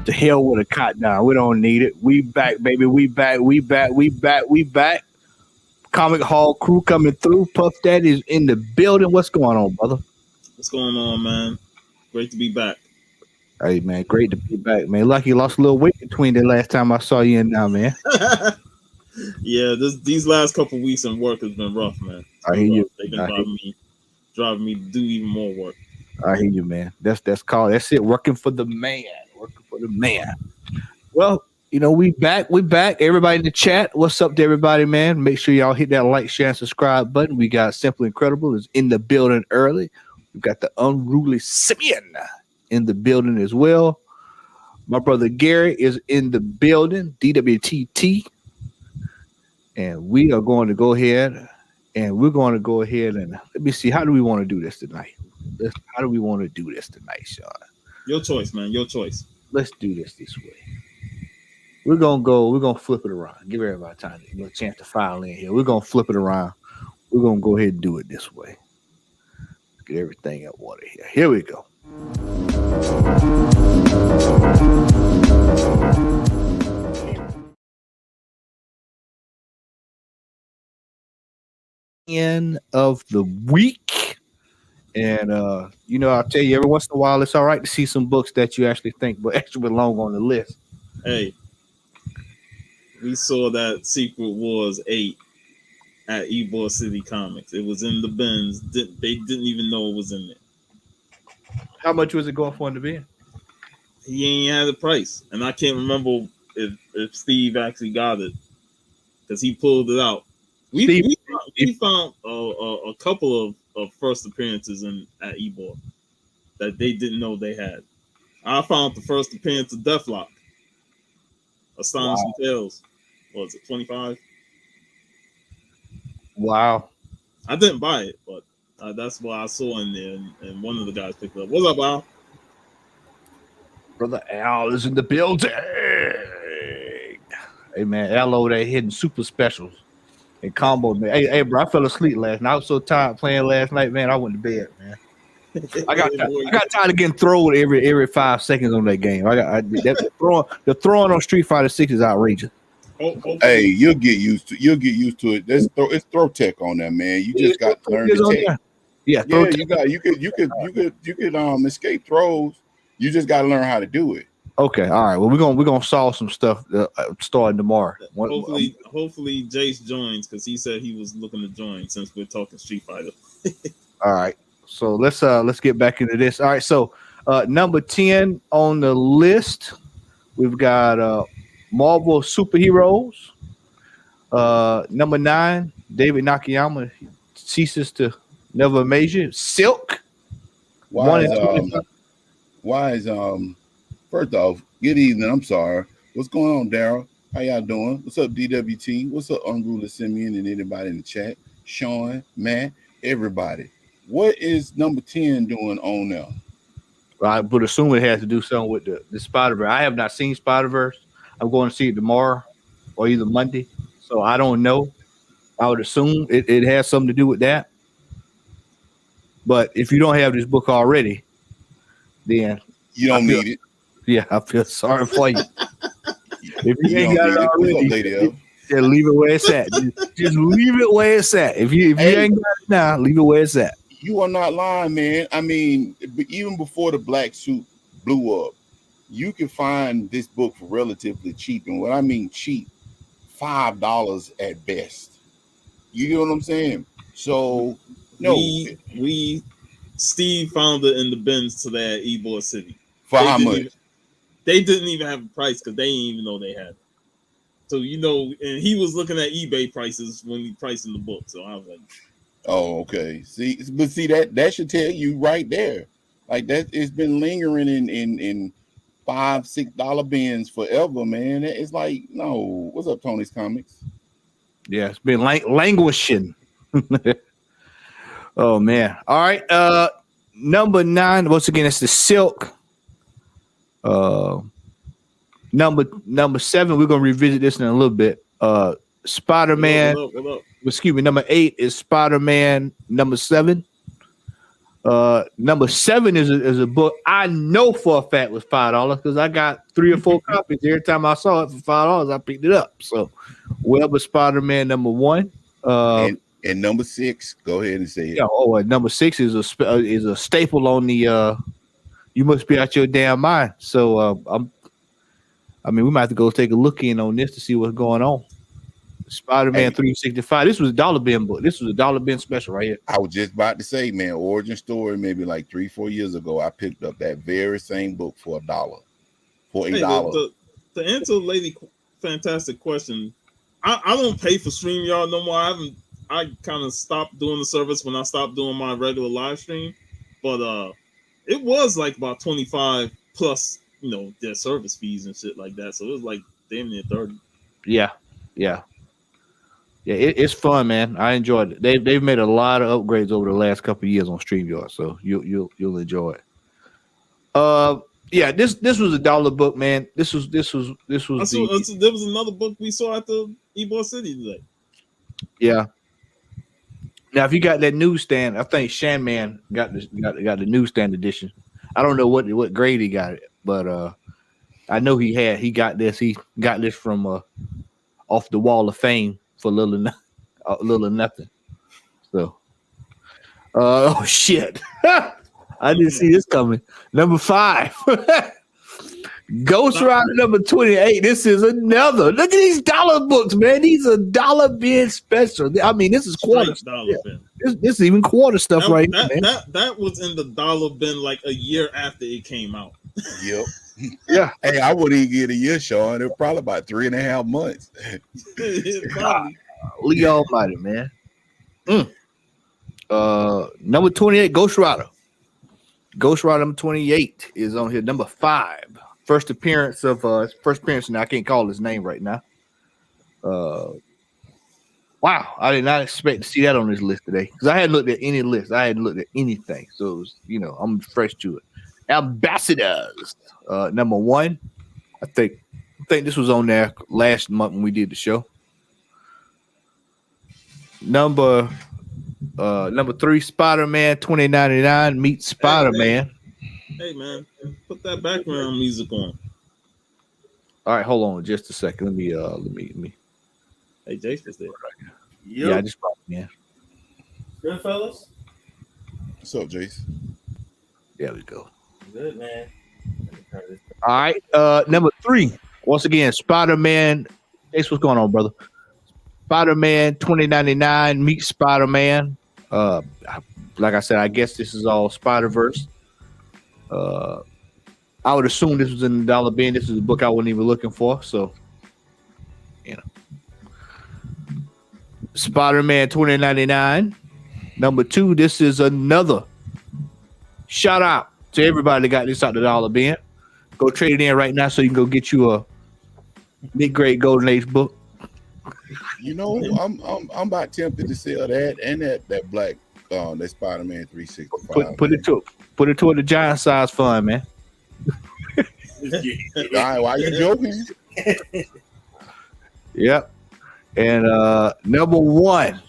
Hell with a cot down. We don't need it. We back, baby. We back. We back. We back. We back. Comic Hall crew coming through. Puff Daddy is in the building. What's going on, brother? What's going on, man? Great to be back. Hey, man. Great to be back, man. Lucky you lost a little weight between the last time I saw you and now, man. Yeah, these last couple weeks in work has been rough, man. I hear you. They've been driving me to do even more work. I hear you, man. That's it. Working for the man. Well, we back. Everybody in the chat, what's up to everybody, man? Make sure y'all hit that like, share, and subscribe button. We got Simply Incredible is in the building early. We've got the Unruly Simeon in the building as well. My brother Gary is in the building, DWTT. And we are going to go ahead and let me see, how do we want to do this tonight? Sean? Your choice, man. Your choice. Let's do this way. We're gonna flip it around. Give everybody time, a chance to file in here. We're gonna flip it around. We're gonna go ahead and do it this way. Get everything in order here. Here we go. End of the week. And I'll tell you, every once in a while, it's all right to see some books that you actually think but extra belong on the list. Hey, we saw that Secret Wars 8 at Ybor City Comics. It was in the bins. They didn't even know it was in there. How much was it going for in the bin? He ain't had the price, and I can't remember if Steve actually got it because he pulled it out. We found a couple of first appearances at Ybor that they didn't know they had. I found the first appearance of Deathlock. Astonishing Tales. What was it, 25? Wow. I didn't buy it, but that's what I saw in there, and one of the guys picked it up. What's up, Al? Brother Al is in the building. Hey, man, Al over there hitting super specials and combo, man. Hey, bro, I fell asleep last night. I was so tired playing last night, man. I went to bed, man. I got tired of getting thrown every 5 seconds on that game. The throwing on Street Fighter 6 is outrageous. Hey, you'll get used to it. It's throw tech on that, man. You just got to learn the tech. Yeah, you could escape throws. You just got to learn how to do it. Okay, all right. Well, we're gonna solve some stuff starting tomorrow. Hopefully, Jace joins because he said he was looking to join since we're talking Street Fighter. All right. So let's get back into this. All right. So number 10 on the list, we've got Marvel Superheroes. Number 9, David Nakayama ceases to never measure. Silk. Why is first off, good evening. I'm sorry. What's going on, Daryl? How y'all doing? What's up, DWT? What's up, Unruly Simeon and anybody in the chat? Sean, Matt, everybody. What is number 10 doing on now? I would assume it has to do something with the Spider-Verse. I have not seen Spider-Verse. I'm going to see it tomorrow or either Monday. So I don't know. I would assume it has something to do with that. But if you don't have this book already, then you don't need it. Yeah, I feel sorry for you. If you ain't got it already, just leave it where it's at. Just leave it where it's at. If you ain't got it now, leave it where it's at. You are not lying, man. I mean, even before the black suit blew up, you can find this book for relatively cheap. And what I mean cheap, $5 at best. You get what I'm saying? So, no. Steve found it in the bins today at Ybor City. For how much? They didn't even have a price because they didn't even know they had it. So, and he was looking at eBay prices when he pricing the book. So I was like, oh, okay. See, that should tell you right there. Like that, it's been lingering in $5-6 bins forever, man. It's like, no. What's up, Tony's Comics? Yeah, it's been languishing. Oh man. All right. Number 9. Once again, it's the Silk. Number 7. We're gonna revisit this in a little bit. Spider-Man. What up? Excuse me. Number 8 is Spider-Man. Number 7. Number 7 is a book I know for a fact was $5 because I got 3 or 4 copies. Every time I saw it for $5, I picked it up. So, Web Spider-Man number 1. And number 6, go ahead and say it. Yeah, number 6 is a staple on the. You must be out your damn mind. So we might have to go take a look in on this to see what's going on. Spider-Man 365. This was a dollar bin book. This was a dollar bin special right here. I was just about to say, man, origin story. Maybe like 3-4 years ago, I picked up that very same book for $1. For $8. To answer lady fantastic question, I don't pay for StreamYard no more. I kind of stopped doing the service when I stopped doing my regular live stream, but it was like about 25 plus, their service fees and shit like that. So it was like damn near 30. Yeah. It's fun, man. I enjoyed it. They've made a lot of upgrades over the last couple of years on StreamYard, so you'll enjoy it. This was a dollar book, man. There was another book we saw at the Ybor City today. Yeah. Now, if you got that newsstand, I think Shanman got the newsstand edition. I don't know what grade he got it, but I know he got this. He got this from off the Wall of Fame for little nothing. So, oh shit! I didn't see this coming. Number 5. Ghost Rider number 28. This is another. Look at these dollar books, man. These are dollar bin special. I mean, this is quarter dollar bin. This is even quarter stuff right now. That was in the dollar bin like a year after it came out. Yep. Yeah. Hey, I wouldn't even get a year, Sean. It was probably about 3.5 months. Lee Almighty, man. Number 28, Ghost Rider. Ghost Rider number 28 is on here. Number 5. First appearance, and I can't call his name right now. Wow, I did not expect to see that on this list today because I hadn't looked at any list. I hadn't looked at anything, so it was, I'm fresh to it. Ambassadors, number 1. I think this was on there last month when we did the show. Number 3, Spider-Man 2099 meets Spider-Man. Hey man, put that background music on. All right, hold on just a second. Let me. Hey, Jace was there. Yeah, I just brought him in. Good fellas. What's up, Jace? There we go. Good man. All right, number 3. Once again, Spider-Man. Jace, what's going on, brother? Spider-Man 2099 meets Spider-Man. Like I said, I guess this is all Spider-Verse. I would assume this was in the dollar bin. This is a book I wasn't even looking for. So, Spider-Man 2099. Number 2, this is another shout out to everybody that got this out the dollar bin. Go trade it in right now so you can go get you a mid-grade Golden Age book. I'm about tempted to sell that and that black that Spider-Man 365. Put it toward the giant size fund, man. All right, why are you joking? Yep. And number 1,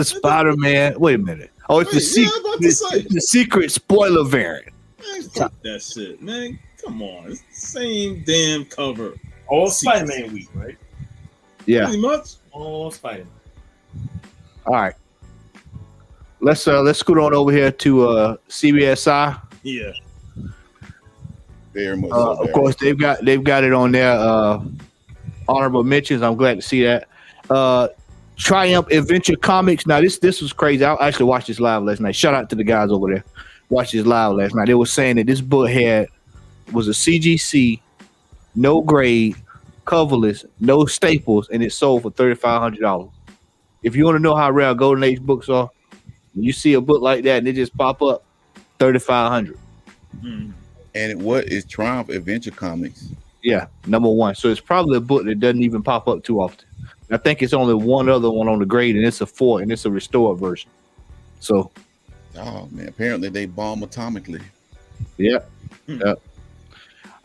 Spider-Man. Wait a minute. Oh, it's the secret spoiler variant. Man, fuck that shit, man. Come on, it's the same damn cover. All Spider-Man week, right? Yeah. Pretty much. All Spider-Man. All right. Let's scoot on over here to CBSI. Yeah. Very much. Of course, they've got it on their honorable mentions. I'm glad to see that. Triumph Adventure Comics. Now this was crazy. I actually watched this live last night. Shout out to the guys over there. Watched this live last night. They were saying that this book was a CGC, no grade, coverless, no staples, and it sold for $3,500. If you want to know how rare Golden Age books are, when you see a book like that and it just pop up, $3,500. And what is Triumph Adventure Comics? Yeah, number 1. So it's probably a book that doesn't even pop up too often. I think it's only one other one on the grade, and it's a 4, and it's a restored version. So, oh man, apparently they bomb atomically. Yeah.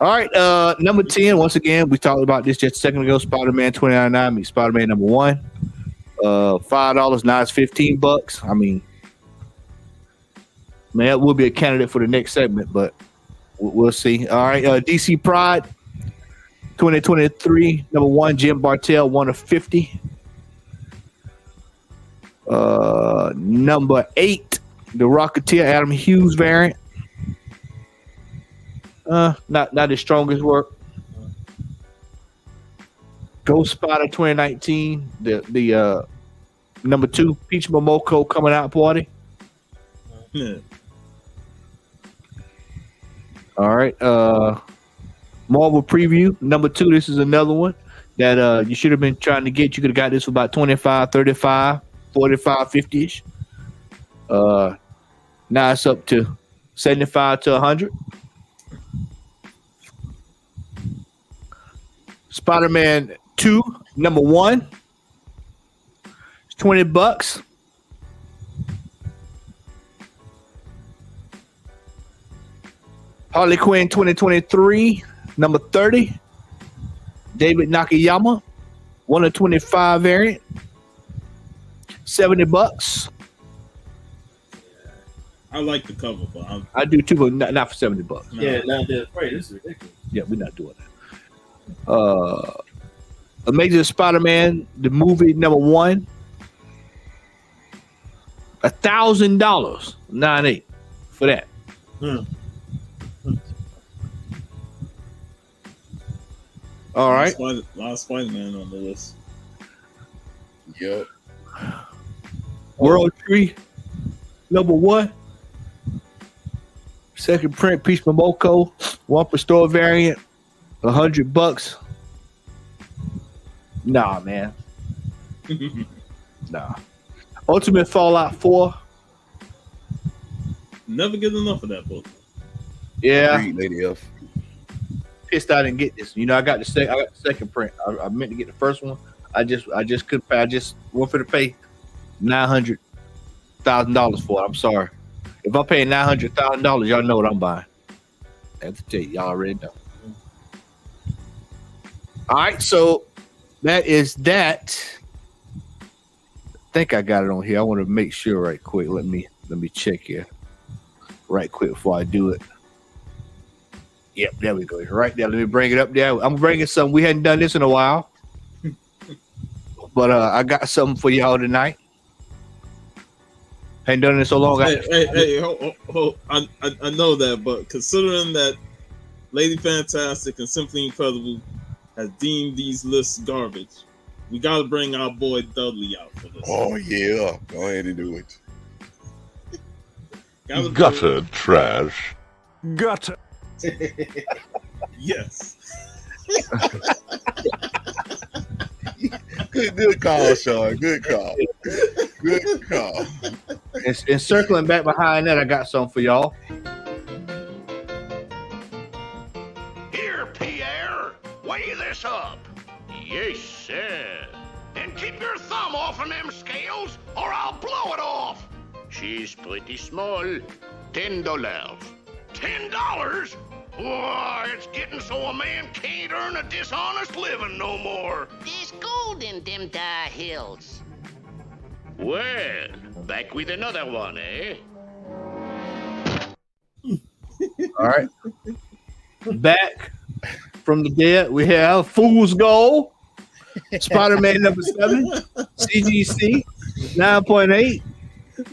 All right, number 10. Once again, we talked about this just a second ago. Spider-Man 2099 meets Spider-Man number 1. $5. Now it's $15. I mean, man, that will be a candidate for the next segment, but we'll see. All right, DC Pride 2023 number 1. Jim Bartell, 1 of 50. Number 8, the Rocketeer Adam Hughes variant. Not his strongest work. Ghost Spider 2019, the number 2 Peach Momoko coming out party. All right, Marvel preview number 2. This is another one that you should have been trying to get. You could have got this for about 25, 35, 45, 50ish. Now it's up to 75 to 100. Spider-Man 2, number 1. It's $20. Harley Quinn 2023, number 30. David Nakayama, 1 of 25 variant. $70. I like the cover, but I do too, but not for $70. No. Yeah, now they're afraid. This is ridiculous. Yeah, we're not doing that. Amazing Spider-Man, the movie number 1. $1,000, 9.8 for that. All right. A lot of Spider-Man on the list. Yep. World Tree, number 1. Second print, Peach Momoko, 1 per store variant, $100. Nah, man. Nah. Ultimate Fallout 4. Never get enough of that book. Yeah. Read Lady F. Pissed I didn't get this. You know, I got the second print. I meant to get the first one. I just couldn't pay. I just went for the pay $900,000 for it. I'm sorry. If I'm paying $900,000, y'all know what I'm buying. I have to tell you, y'all already know. All right, so that is that. I think I got it on here. I want to make sure right quick. Let me check here right quick before I do it. Yep, there we go. Right there. Let me bring it up there. I'm bringing something. We hadn't done this in a while, but I got something for y'all tonight. Ain't done it so long. Hey, hold. I know that, but considering that Lady Fantastic and Simply Incredible has deemed these lists garbage, we got to bring our boy Dudley out for this. Oh yeah, go ahead and do it. Gutter trash. Gutter. Yes. Good call, Sean. Good call. Good call. And circling back behind that, I got something for y'all. Here, Pierre, weigh this up. Yes, sir. And keep your thumb off of them scales, or I'll blow it off. She's pretty small. $10. $10? Why, it's getting so a man can't earn a dishonest living no more. There's gold in them dar hills. Well, back with another one, eh? All right. Back from the dead, we have Fool's Gold, Spider-Man number 7, CGC 9.8,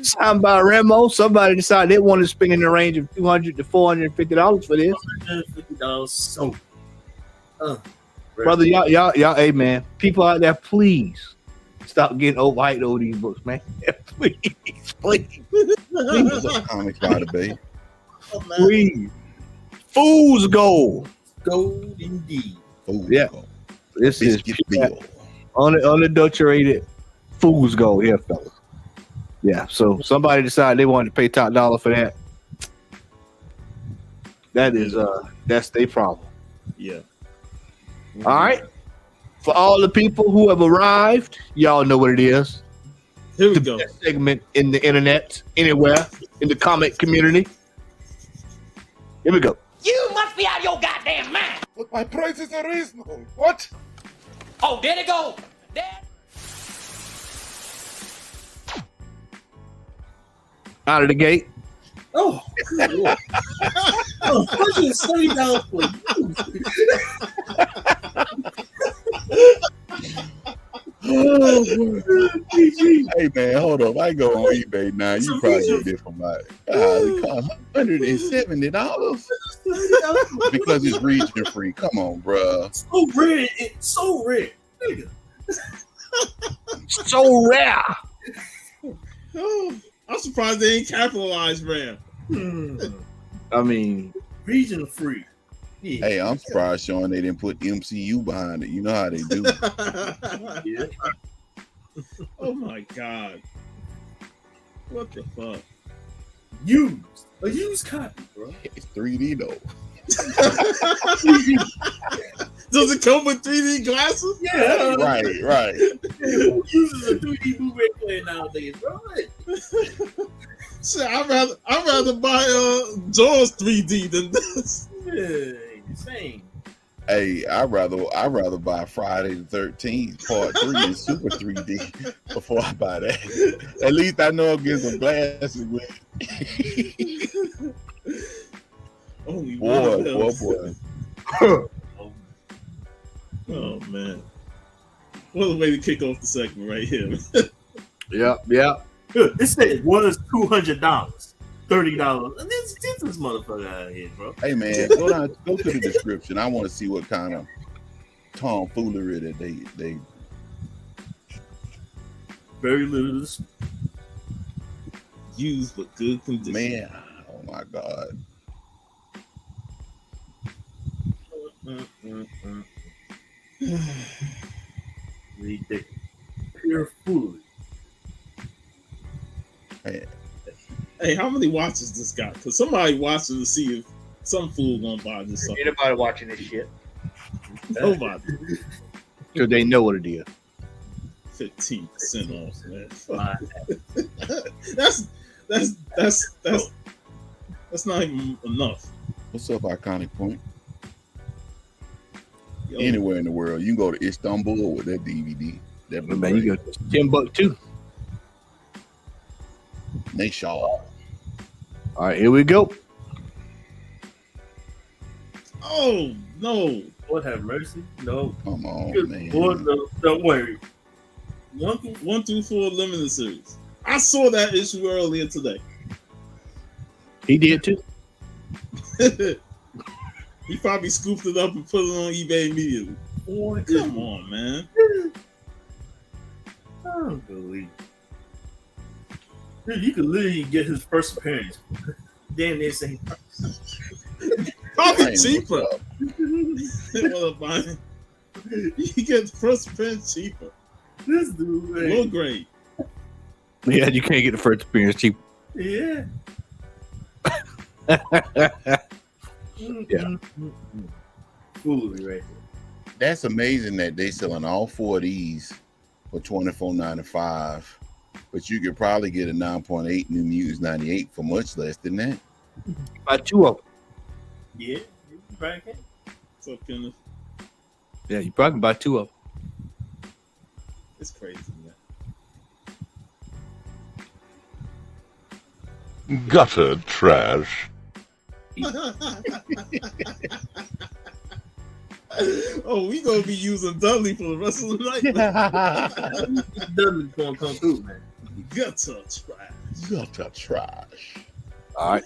signed by Remo. Somebody decided they wanted to spend in the range of $200 to $450 for this. $150 so. Brother, y'all, hey man, people out there, please stop getting overhyped over these books, man. please. Comics by the Bay. Please. Fool's Gold. Gold indeed. Fool's Yeah. Gold. This is Biscuit Bill. unadulterated Fool's Gold here, fellas. Yeah, so somebody decided they wanted to pay top dollar for that. That is that's their problem. Yeah. All right. For all the people who have arrived, y'all know what it is. Here we The go. best segment in the internet, anywhere, in the comic community. Here we go. You must be out of your goddamn mind. But my prices are reasonable. What? Oh, there they go. There. Out of the gate. Oh, good Lord. Oh, $170 for you. Hey man, hold up. I go on eBay now. You probably get this for my $170 because it's region free. Come on, bruh. So rare. It's so rare. Nigga. So rare. Oh, I'm surprised they ain't capitalized, man. I mean, Region free. Yeah. Hey, I'm surprised, Sean, they didn't put MCU behind it. You know how they do. Yeah. Oh my god. What the fuck? Used. A used copy, bro. It's 3D though. Does it come with 3D glasses? Yeah. Right. Who uses a 3D Blu-ray player nowadays, bro? Shit, I'd rather buy Jaws 3D than this. Yeah, insane. Hey, I'd rather buy Friday the 13th Part 3 in Super 3D before I buy that. At least I know I'll get some glasses with. Only Boy. Oh man. What a way to kick off the segment right here. yeah. Look, this said it was $200, $30. This motherfucker out here, bro. Hey man, go to the description. I want to see what kind of tomfoolery that they Very little. Used but good condition. man. Oh my god. Ridiculous. Pure foolery. Hey, how many watches this got? Because somebody watching to see if some fool gonna buy this something. Anybody watching this shit? Nobody. Because they know what it is. 15% off, man. Fine. That's not even enough. What's up, Iconic Point? Yo, Anywhere in the world, you can go to Istanbul with that DVD. That Man, Blu-ray. you got $10 too. They shaw. All right, here we go. oh no. Lord have mercy. No. Come on, Good man. Lord, no, don't worry. 1 through 4 limited series. I saw that issue earlier today. He did too. He probably scooped it up and put it on eBay immediately. Boy, Come on, man. I don't believe it. Dude, you could literally get his first appearance. Damn, they say Probably Man, cheaper. what's up? Well, fine. You get the first appearance cheaper. this dude, man. Low grade. Yeah, you can't get the first appearance cheap. Yeah. Yeah. Foolery right That's amazing that they selling all 4 of these for $24.95, but you could probably get a 9.8 New Mutants 98 for much less than that. Buy 2 of them. there. Yeah. You probably can. What's up, Kenneth? Yeah, you probably can buy 2 of them. It's crazy, Gutter trash. man. Oh, we gonna be using Dudley for the rest of the night. Dudley's gonna come through, man. Gutter trash. Gutter trash. All right.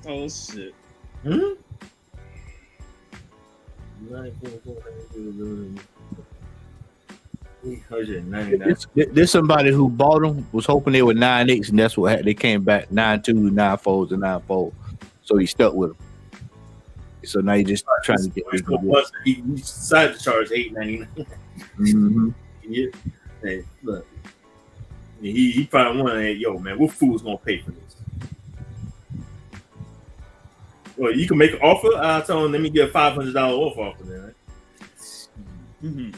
Oh shit. Hmm? There's somebody who bought them, was hoping they were 9.8s, and that's what they came back 9.2, 9.4s, and 9.4. So he stuck with them. So now you just trying to get this. He decided to charge $8.99. Mm-hmm. Yeah. Hey, look. He probably wanted, yo, man, what fool's gonna pay for this? Well, you can make an offer. I'll tell him, let me get a $500 offer of that. Mm-hmm.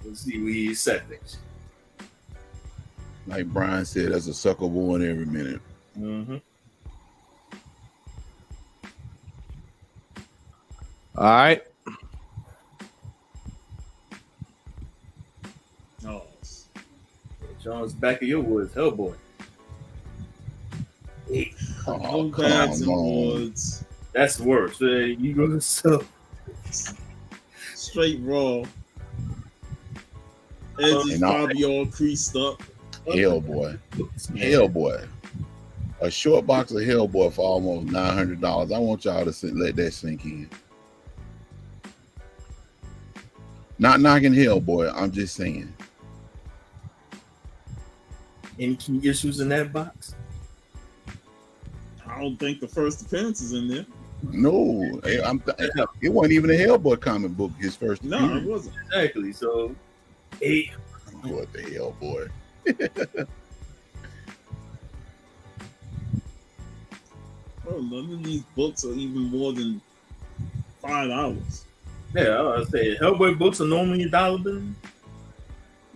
Let's see where he set things. Like Brian said, that's a sucker born every minute. Mm-hmm. All right. Oh, John's back of your woods, Hellboy. Oh, no bags and come on. boards. That's the worst. You go to sell. Straight raw. Edge is And I- probably all creased up. Hellboy. Hellboy. A short box of Hellboy for almost $900. I want y'all to let that sink in. Not knocking Hellboy. I'm just saying. Any key issues in that box? I don't think the first appearance is in there. No, it wasn't even a Hellboy comic book. His first. No, appearance. it wasn't. Exactly. So, 8. What the hell, boy? Bro, none of these books are even more than $5. Yeah, I was say Hellboy books are normally $1.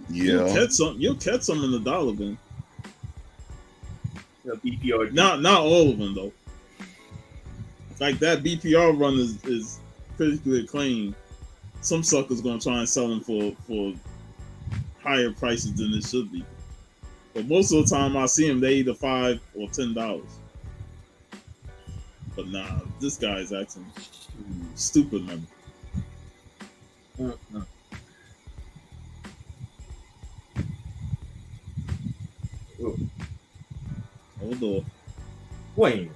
You'll Yeah. catch some. You'll catch some in the dollar bin. BPR. Not all of them though. Like that BPR run is critically acclaimed. Some suckers gonna try and sell them for higher prices than it should be. But most of the time I see them, they either $5 or $10. But nah, this guy is acting stupid money. Mm-hmm. Hold on. Wait,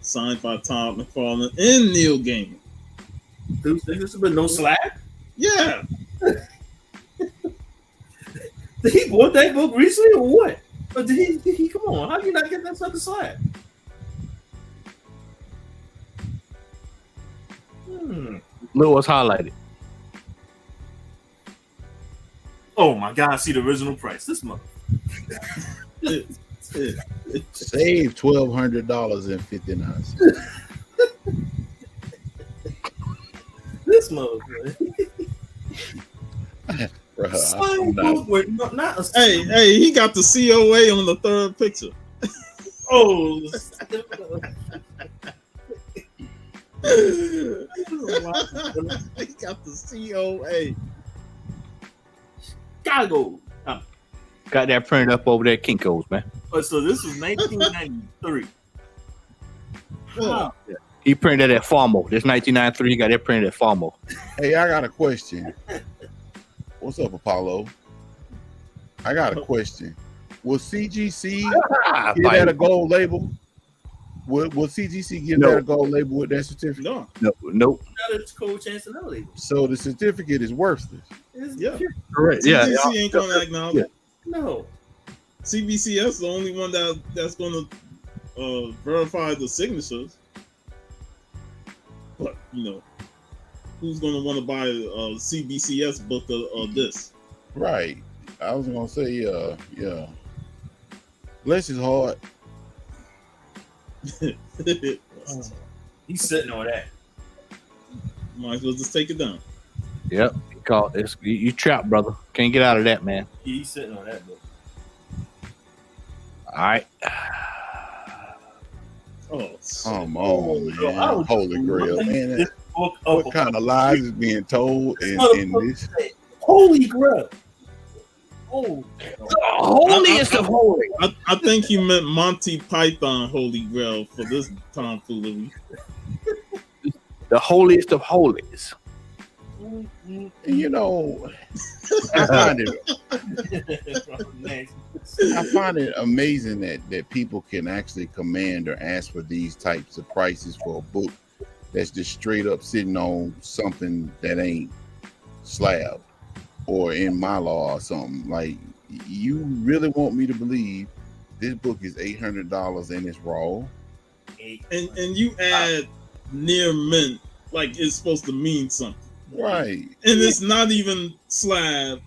Signed by Todd McFarlane and Neil Gaiman. this has been no slack. Yeah. Did he bought that book recently or what? But did he come on? How do you not get that sucker slack? Look what's highlighted. Oh my God! I see the original price. This month. Save $1,200.59. This month. I'm not- Not a Hey, he got the COA on the third picture. Oh. He got the COA. Chicago. Got that printed up over there at Kinko's, man. So this was 1993. Wow. He printed it at Farmo. This 1993, he got that printed at Farmo. Hey, I got a question. What's up, Apollo? I got a question. Will CGC give that a gold label? Will CGC give that a gold label with that certificate? No. Nope. Now it's cold chance to know label. So the certificate is worthless. Yeah. Correct. CBC ain't gonna acknowledge it. No. CBCS the only one that's gonna verify the signatures. But who's gonna want to buy a CBCS book of this? Right. I was gonna say, yeah. Bless his heart. He's sitting on that. Might as well just take it down. Yep. You trapped, brother. Can't get out of that, man. He's sitting on that book. All right. Oh, Come on, bro, I man. was Holy Grail, man. This book up. What kind of lies is being told in this? Holy Grail. Oh, Holiest of holy. I think he meant Monty Python Holy Grail for this tomfoolery. The holiest of holies. You know, I find it amazing that people can actually command or ask for these types of prices for a book that's just straight up sitting on something that ain't slab or in my law or something. Like, you really want me to believe this book is $800 and it's raw? And you add near mint like it's supposed to mean something. Right. And it's not even slab.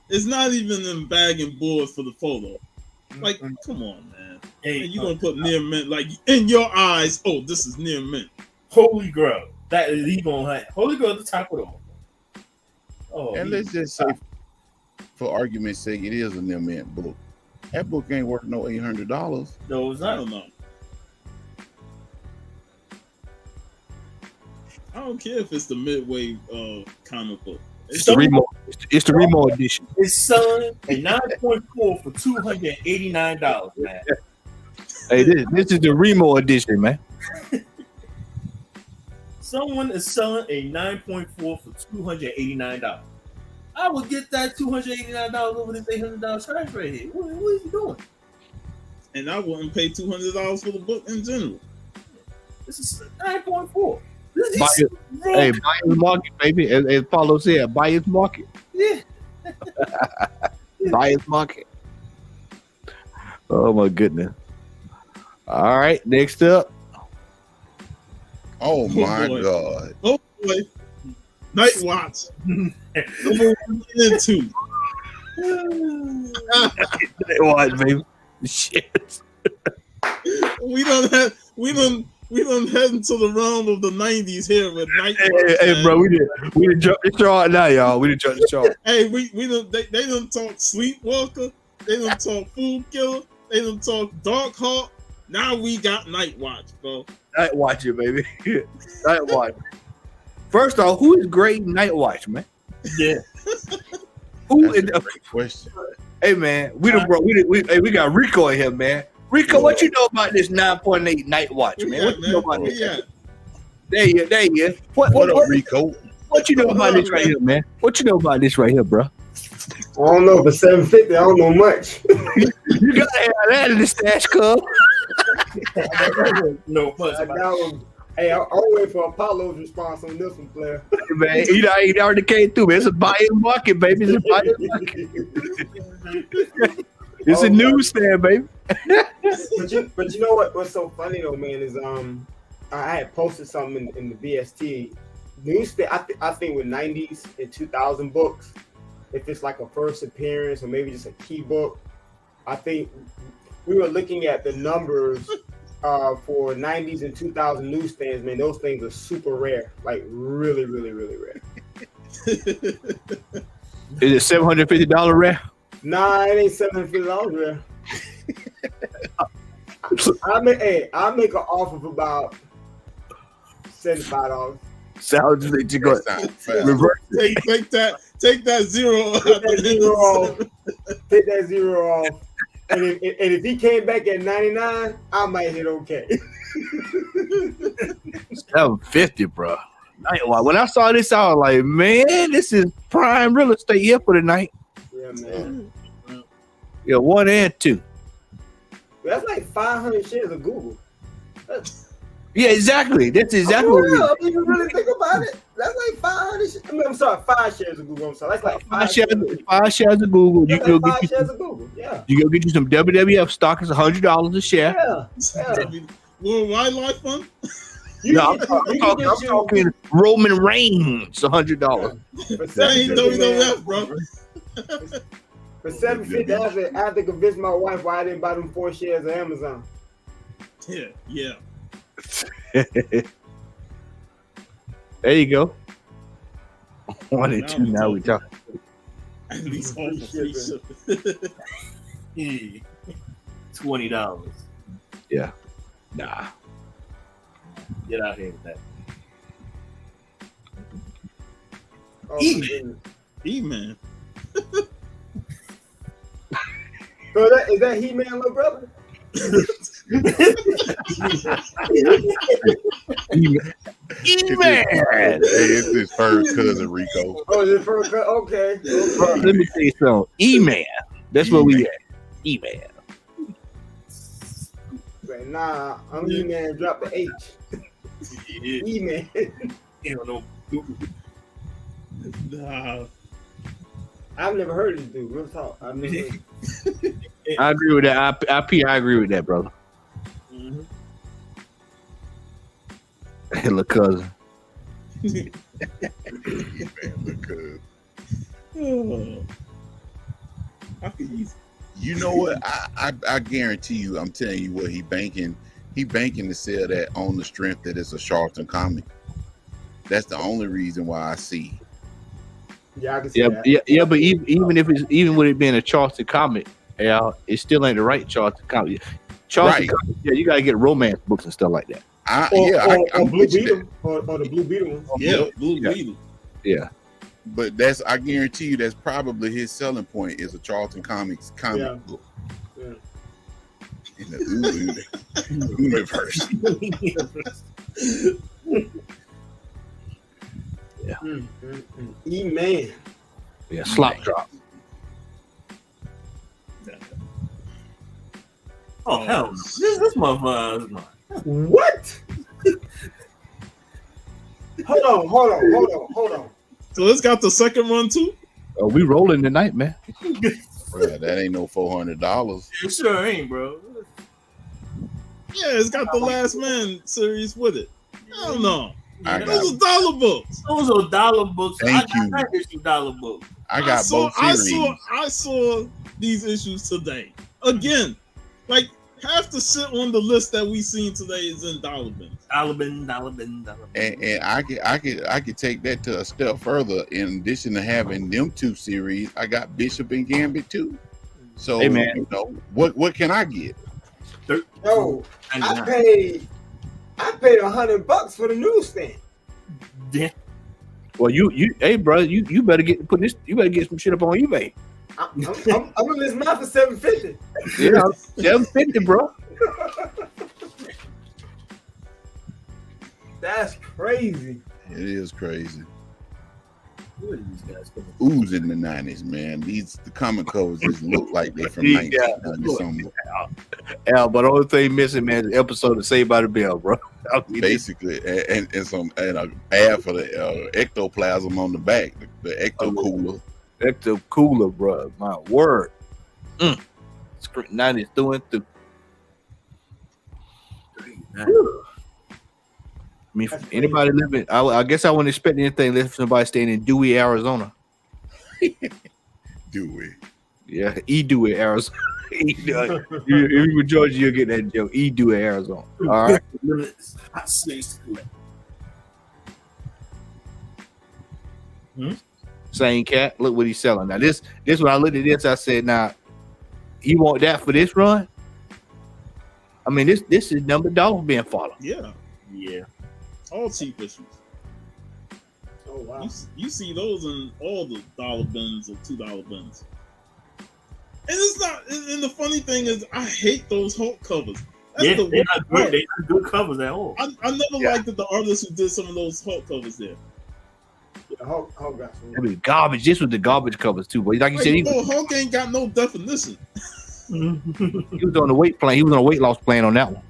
It's not even in bag and board for the photo. Like, come on, man. Hey, And you gonna put near mint like in your eyes? Oh, this is near mint. Holy Grail. That is he gonna have. Holy Grail at the top of it all. Oh, And let's just say, for argument's sake, it is a near mint book. That book ain't worth no $800. no, it's I not. don't know. I don't care if it's the midway comic book. It's the Remo. It's the Remo edition. It's selling a 9.4 for $289, man. Hey, this is the Remo edition, man. Someone is selling a 9.4 for $289. I would get that $289 over this $800 trash right here. What are you doing? And I wouldn't pay $200 for the book in general. This is 9.4. This Buy is it. Hey, buy his market, baby. As Paulo said, buy his market. yeah. Buy his market. Oh my goodness. All right, next up. Oh my boy. God. Oh boy, Night Watch. Number 1 and 2. What, baby? Shit. We done head into the realm of the 90s here with Night Watch. Hey, bro, we didn't jump the chart now, y'all. We didn't jump the chart. Hey, they done talk Sleepwalker, they done talk Food Killer, they done talk Dark Hawk. Now we got Night Watch, bro. Night Watcher, baby. Night Watch. First off, who is great Night Watch, man? Yeah. Who That's is a great question. Hey man, we got Rico in here, man. Rico, what you know about this 9.8 Night Watch, man? What you know about this? Yeah. There you. What up, Rico? What you know about this right here, man? What you know about this right here, bro? I don't know, but 750, I don't know much. You gotta have that in the stash, cuz. No fuss I about doubt him. Hey, I'll wait for Apollo's response on this one, player. Man, he already came through, man. It's a buy-in market, baby. It's a buy-in market. It's a newsstand, baby. but you know what's so funny though, man, is I had posted something in the BST newsstand. I think with 90s and 2000 books, if it's like a first appearance or maybe just a key book, I think we were looking at the numbers for 90s and 2000 newsstands. Man, those things are super rare, like really, really, really rare. Is it $750 rare? Nah, it ain't $750 rare. I make an offer of about $75. Sounds like you go reverse. Take that zero. Take that zero off. And if he came back at 99, I might hit okay. $750, bro. When I saw this, I was like, man, this is prime real estate here for the night. Yeah, man. Yeah, 1 and 2. That's like 500 shares of Google. Yeah, exactly. That's exactly what it is. I mean, you really think about it. That's like 500. I'm sorry, 5 shares of Google. I'm sorry. That's like 5 shares of Google. That's You like go 5 shares of Google. Yeah. You go get you some WWF stock. It's $100 a share. Yeah. World Wildlife Fund. I'm talking Roman Reigns, $100. That ain't WWF, bro. For $750, I have to convince my wife why I didn't buy them 4 shares of Amazon. Yeah. There you go. 1 and 2. Now we talk. At least all for free shipping. $20. Yeah. Nah. Get out here with that. E-Man. So is that He-Man, little brother? E-Man. Hey, it's his first cousin, Rico. Oh, it's first cousin. Okay. Let me tell you something. E-Man. That's where we at. E-Man. But nah, I'm E-Man. Drop the H. E-Man. You don't know. Nah. I've never heard of this dude. Real talk. I've never heard of I agree with that. I agree with that, brother. Mm-hmm. Hey, look, cousin. I could use You know what? I guarantee you. I'm telling you what he banking. He banking to sell that on the strength that it's a Charlton comic. That's the only reason why I see. Yeah, I can see that. Yeah. But even with it being a Charlton comic, yeah, it still ain't the right Charlton comic. Charlton comic, yeah, you gotta get romance books and stuff like that. Or Blue Beetle, or the Blue Beetle ones. Yeah, Blue Beetle. Yeah. But I guarantee you that's probably his selling point is a Charlton Comics comic book. Yeah. In the universe. Yeah. E-Man. Yeah, slop drop. Oh hell no. This motherfucker. What? Hold on. So it's got the second run too? Oh, we rolling tonight, man. Bro, that ain't no $400. It sure ain't, bro. Yeah, it's got the Last Man series with it. Hell no. I Those are dollar books. Those are dollar books. Thank I you. got issue dollar books. I got both series. I saw these issues today. Again, like half the shit on the list that we seen today is in dollar bins. Dollar bin. And I could take that to a step further. In addition to having them two series, I got Bishop and Gambit too. So hey, man. you know, what can I get? Yo, I paid $100 for the newsstand. Yeah. Well, hey, bro, you better get some shit up on eBay. I'm gonna list mine for $750. Yeah, $750, bro. That's crazy. It is crazy. What are these guys coming? Ooze in the 90s, man. The comic covers just look like they're from 1990 something. Al, but the only thing missing, man, is the episode of Saved by the Bell, bro. Basically, and an ad for the ectoplasm on the back, the ecto cooler. Ecto cooler, bro. My word. 90s through and through. I mean, anybody living, I guess I wouldn't expect anything less from somebody staying in Dewey, Arizona. Dewey. Yeah, Dewey, Arizona. If you were Georgia, you'll get that joke. Dewey, Arizona. All right. Same cat. Look what he's selling. Now, this when I looked at this, I said, now, you want that for this run? I mean, this is number dollar being followed. Yeah. All cheap issues. Oh wow. You see those in all the dollar bins or $2 bins. And it's not. And the funny thing is, I hate those Hulk covers. That's they're not good. They're not good covers at all. I never liked the artists who did some of those Hulk covers there. Yeah, Hulk got some. I mean, garbage. This was the garbage covers too, but like you said, Hulk ain't got no definition. He was on the weight plan. He was on a weight loss plan on that one.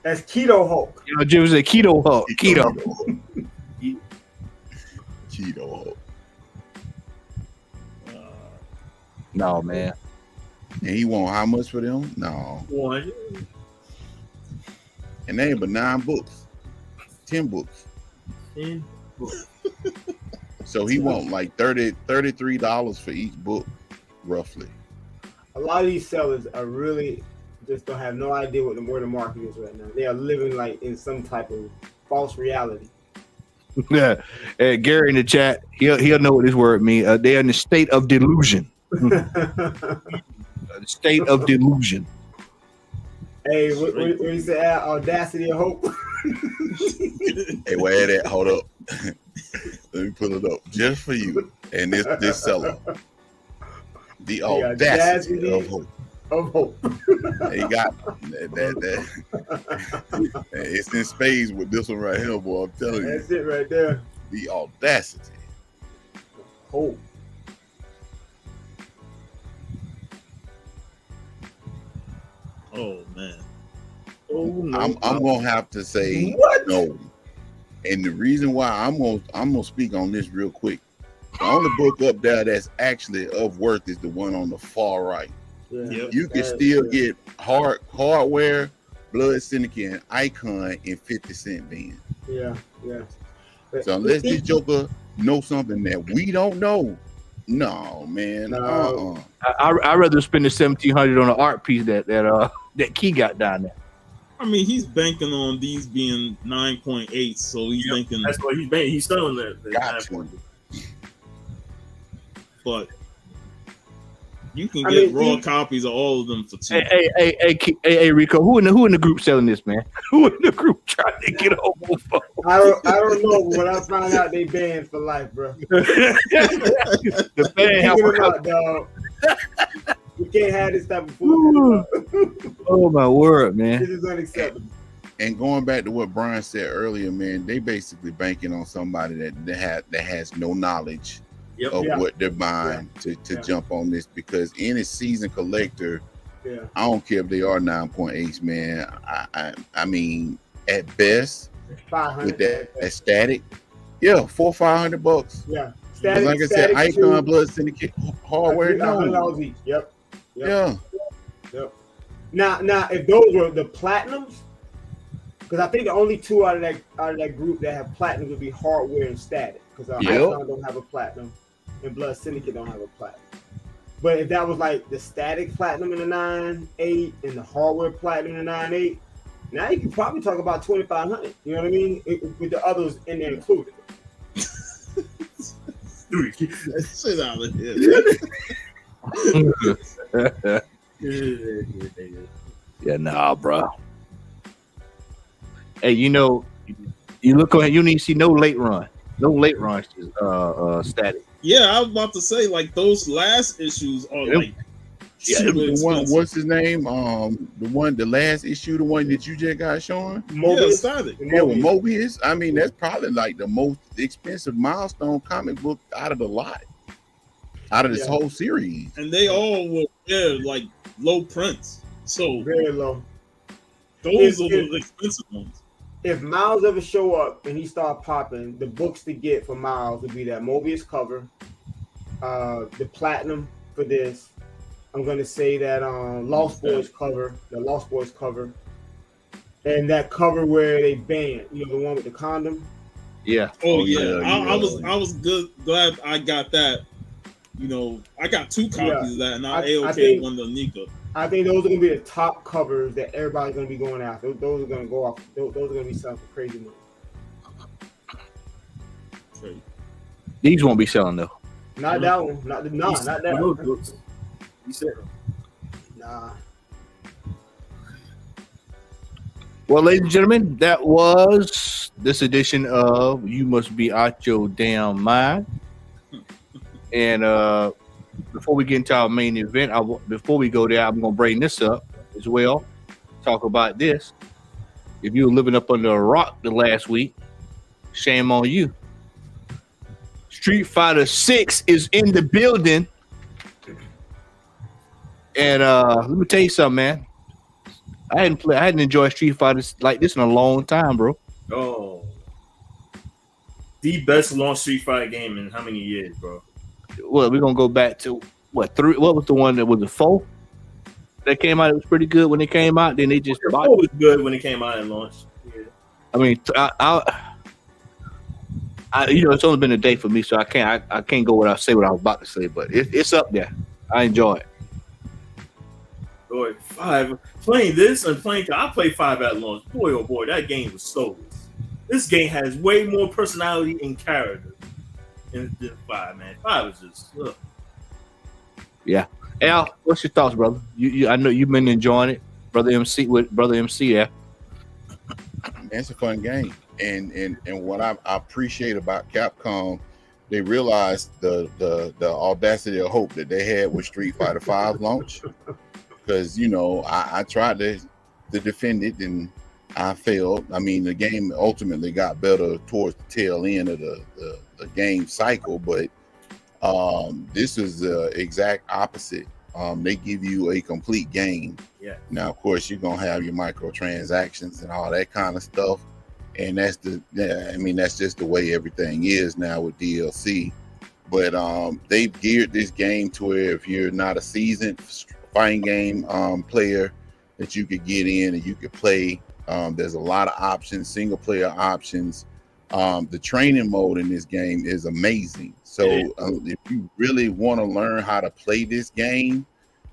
That's Keto Hulk. You know, Jim was a Keto Hulk. Keto Hulk. No, man. And he want how much for them? No. 100. And they ain't but 9 books. 10 books. 10. So he want like $33 for each book, roughly. A lot of these sellers are really just don't have no idea where the market is right now. They are living like in some type of false reality. Yeah. Gary in the chat, he'll know what this word means. They're in the state of delusion. State of delusion. Hey, what you say? Audacity of hope. Hey, where that? Hold up. Let me pull it up just for you. And this seller. The audacity of hope. Of hope. He got that. It's in spades with this one right here, boy. I'm telling you. That's it right there. The audacity. Hope. Oh man. Oh, no. I'm gonna have to say What? no. And the reason why I'm gonna speak on this real quick. The only book up there that's actually of worth is the one on the far right. Yeah. Yep. You can still get hardware, Blood Syndicate, and Icon in 50-cent bin. Yeah. So unless this Joker knows something that we don't know, No, man. No. I'd rather spend the 1,700 on an art piece that Key got down there. I mean, he's banking on these being 9.8, so he's thinking That's what he's banking. He's selling that. Got to. But you can get raw copies of all of them for cheap. Hey, Rico, who in the group selling this, man? Who in the group trying to get over phone? I don't know, but I found out they banned for life, bro. The ban dog. You can't have this type of food. Oh my word, man! This is unacceptable. And going back to what Brian said earlier, man, they basically banking on somebody that has no knowledge of what they're buying to jump on this, because any season collector, I don't care if they are 9.8s, man. I mean, at best, with that static, $400 or $500. Yeah, static, like I said, Icon, Blood Syndicate, hardware, $100 each. Yep. Yeah. Now, if those were the platinums, because I think the only two out of that group that have platinum would be hardware and static, because Icon don't have a platinum and Blood Syndicate don't have a platinum. But if that was like the static platinum in the 9.8 and the hardware platinum in the 9.8, now you can probably talk about 2,500. You know what I mean? With the others in there included. Dude, get that shit out of here. Yeah, nah, bro. Hey, you look on, you need to see no late run static. Yeah, I was about to say, like, those last issues are like the one, what's his name? The last issue, the one that you just got showing? Mobius. Mobius. I mean, that's probably like the most expensive milestone comic book out of the lot. Out of this whole series. And they all were like low prints. So very low. Those are the expensive ones. If Miles ever show up and he start popping, the books to get for Miles would be that Mobius cover, the platinum for this. I'm gonna say that Lost Boys cover, the Lost Boys cover, and that cover where they banned, the one with the condom. Yeah. Oh yeah. I was glad I got that. I got 2 copies of that, and I AOK one to Nika. I think those are gonna be the top covers that everybody's gonna be going after. Those are gonna go off. Those are gonna be selling for crazy money. Okay. These won't be selling though. Not that one. Not that one. You said nah. Well, ladies and gentlemen, that was this edition of You Must Be Out Your Damn Mind. And before we get into our main event, before we go there, I'm going to bring this up as well. Talk about this. If you were living up under a rock the last week, shame on you. Street Fighter 6 is in the building. And let me tell you something, man. I hadn't enjoyed Street Fighter like this in a long time, bro. Oh, the best launch Street Fighter game in how many years, bro? Well, we're gonna go back to 3. What was the one that was the 4 that came out? It was pretty good when it came out. Then they just the 4 was good when it came out and launched. Yeah. I mean, it's only been a day for me, so I can't go without say what I was about to say. But it's up there. I enjoy it. Boy, 5 playing this and playing. I played 5 at launch. Boy, oh boy, that game was soulless. This game has way more personality and character than 5, man. 5 is just. Ugh. Yeah, Al, what's your thoughts, brother? I know you've been enjoying it, brother MC. With brother MC, yeah. It's a fun game, and what I appreciate about Capcom, they realized the audacity of hope that they had with Street Fighter 5 launch. Because I tried to defend it and I failed. I mean, the game ultimately got better towards the tail end of the game cycle, but this is the exact opposite. They give you a complete game. Yeah. Now, of course, you're gonna have your microtransactions and all that kind of stuff, and that's just the way everything is now with DLC. But they've geared this game to where if you're not a seasoned fighting game player, that you could get in and you could play. There's a lot of options, single player options. The training mode in this game is amazing. So if you really want to learn how to play this game,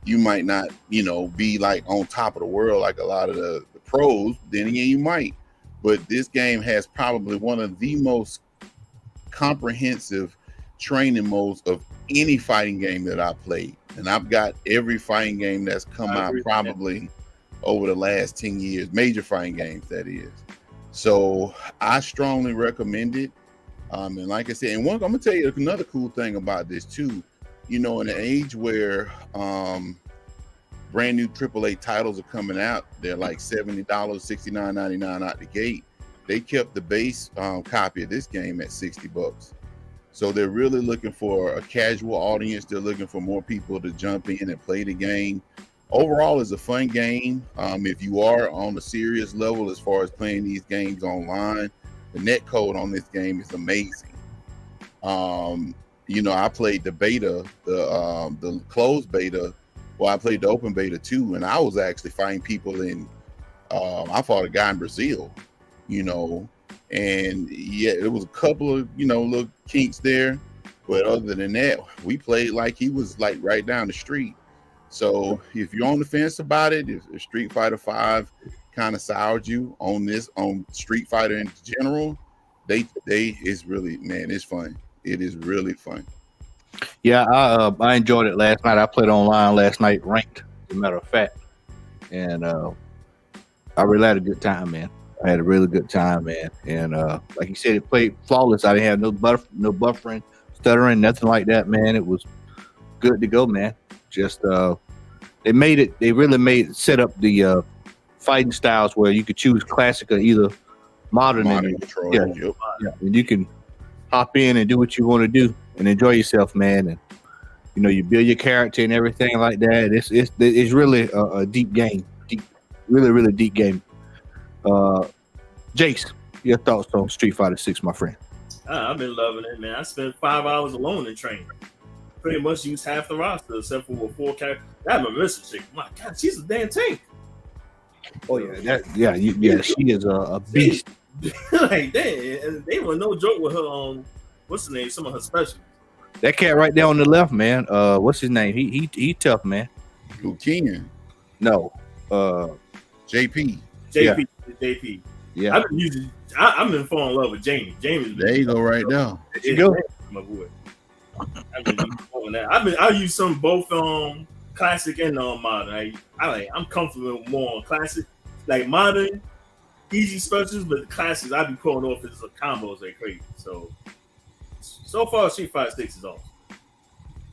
you might not, be like on top of the world like a lot of the pros. Then again, you might. But this game has probably one of the most comprehensive training modes of any fighting game that I played. And I've got every fighting game that's come out probably over the last 10 years, major fighting games, that is. So I strongly recommend it. And like I said, and I'm gonna tell you another cool thing about this too. In an age where brand new AAA titles are coming out, they're like $70, $69.99 out the gate. They kept the base copy of this game at $60. So they're really looking for a casual audience. They're looking for more people to jump in and play the game. Overall, it's a fun game. If you are on a serious level as far as playing these games online, the net code on this game is amazing. I played the beta, the closed beta. Well, I played the open beta too, and I was actually fighting people in. I fought a guy in Brazil, and yeah, it was a couple of little kinks there, but other than that, we played like he was like right down the street. So if you're on the fence about it, if Street Fighter 5 kind of soured you on Street Fighter in general, it's really, man, it's fun. It is really fun. Yeah, I enjoyed it last night. I played online last night, ranked, as a matter of fact, and I really had a good time, man. I had a really good time, man. And like you said, it played flawless. I didn't have no buffering, stuttering, nothing like that, man. It was good to go, man. Just they really set up the fighting styles where you could choose classic or either modern control. Yeah, and you can hop in and do what you want to do and enjoy yourself, man. And you build your character and everything like that. It's really a deep game, really deep game. Jace, your thoughts on Street Fighter 6, my friend? I've been loving it, man. I spent 5 hours alone in training. Pretty much used half the roster except for 4 characters. That Melissa chick, my God, she's a damn tank. Oh yeah, she is a beast. Like that, they were no joke with her. What's the name? Some of her specials. That cat right there on the left, man. What's his name? He tough, man. Who, Kenyon? No, JP. JP. Yeah, I've been falling in love with Jamie. There you go, right now. There you go, my boy. I use some both classic and modern. I'm comfortable more on classic, like modern, easy specials, but the classics I be pulling off as combos like crazy. So far, Street Fighter 6 is awesome.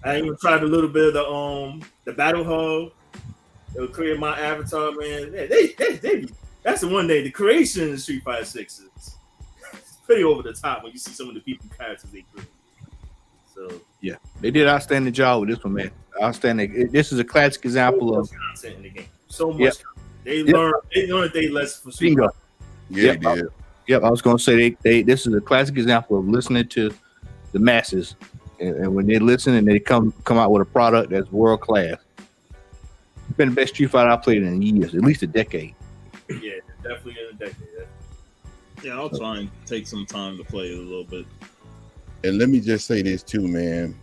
I even tried a little bit of the Battle Hub. It would create my avatar, man. That's the one day the creation of Street Fighter 6 is pretty over the top when you see some of the people characters they create. So yeah, they did an outstanding job with this one, man. Outstanding. This is a classic example of content in the game. So much. They learned they lessons from Street Fighter. Yeah, they did. Yep, I was going to say this is a classic example of listening to the masses, and when they listen and they come out with a product that's world class. It's been the best Street Fighter I've played in years, at least a decade. Yeah, definitely in a decade. Yeah, I'll try and take some time to play it a little bit. And let me just say this too, man.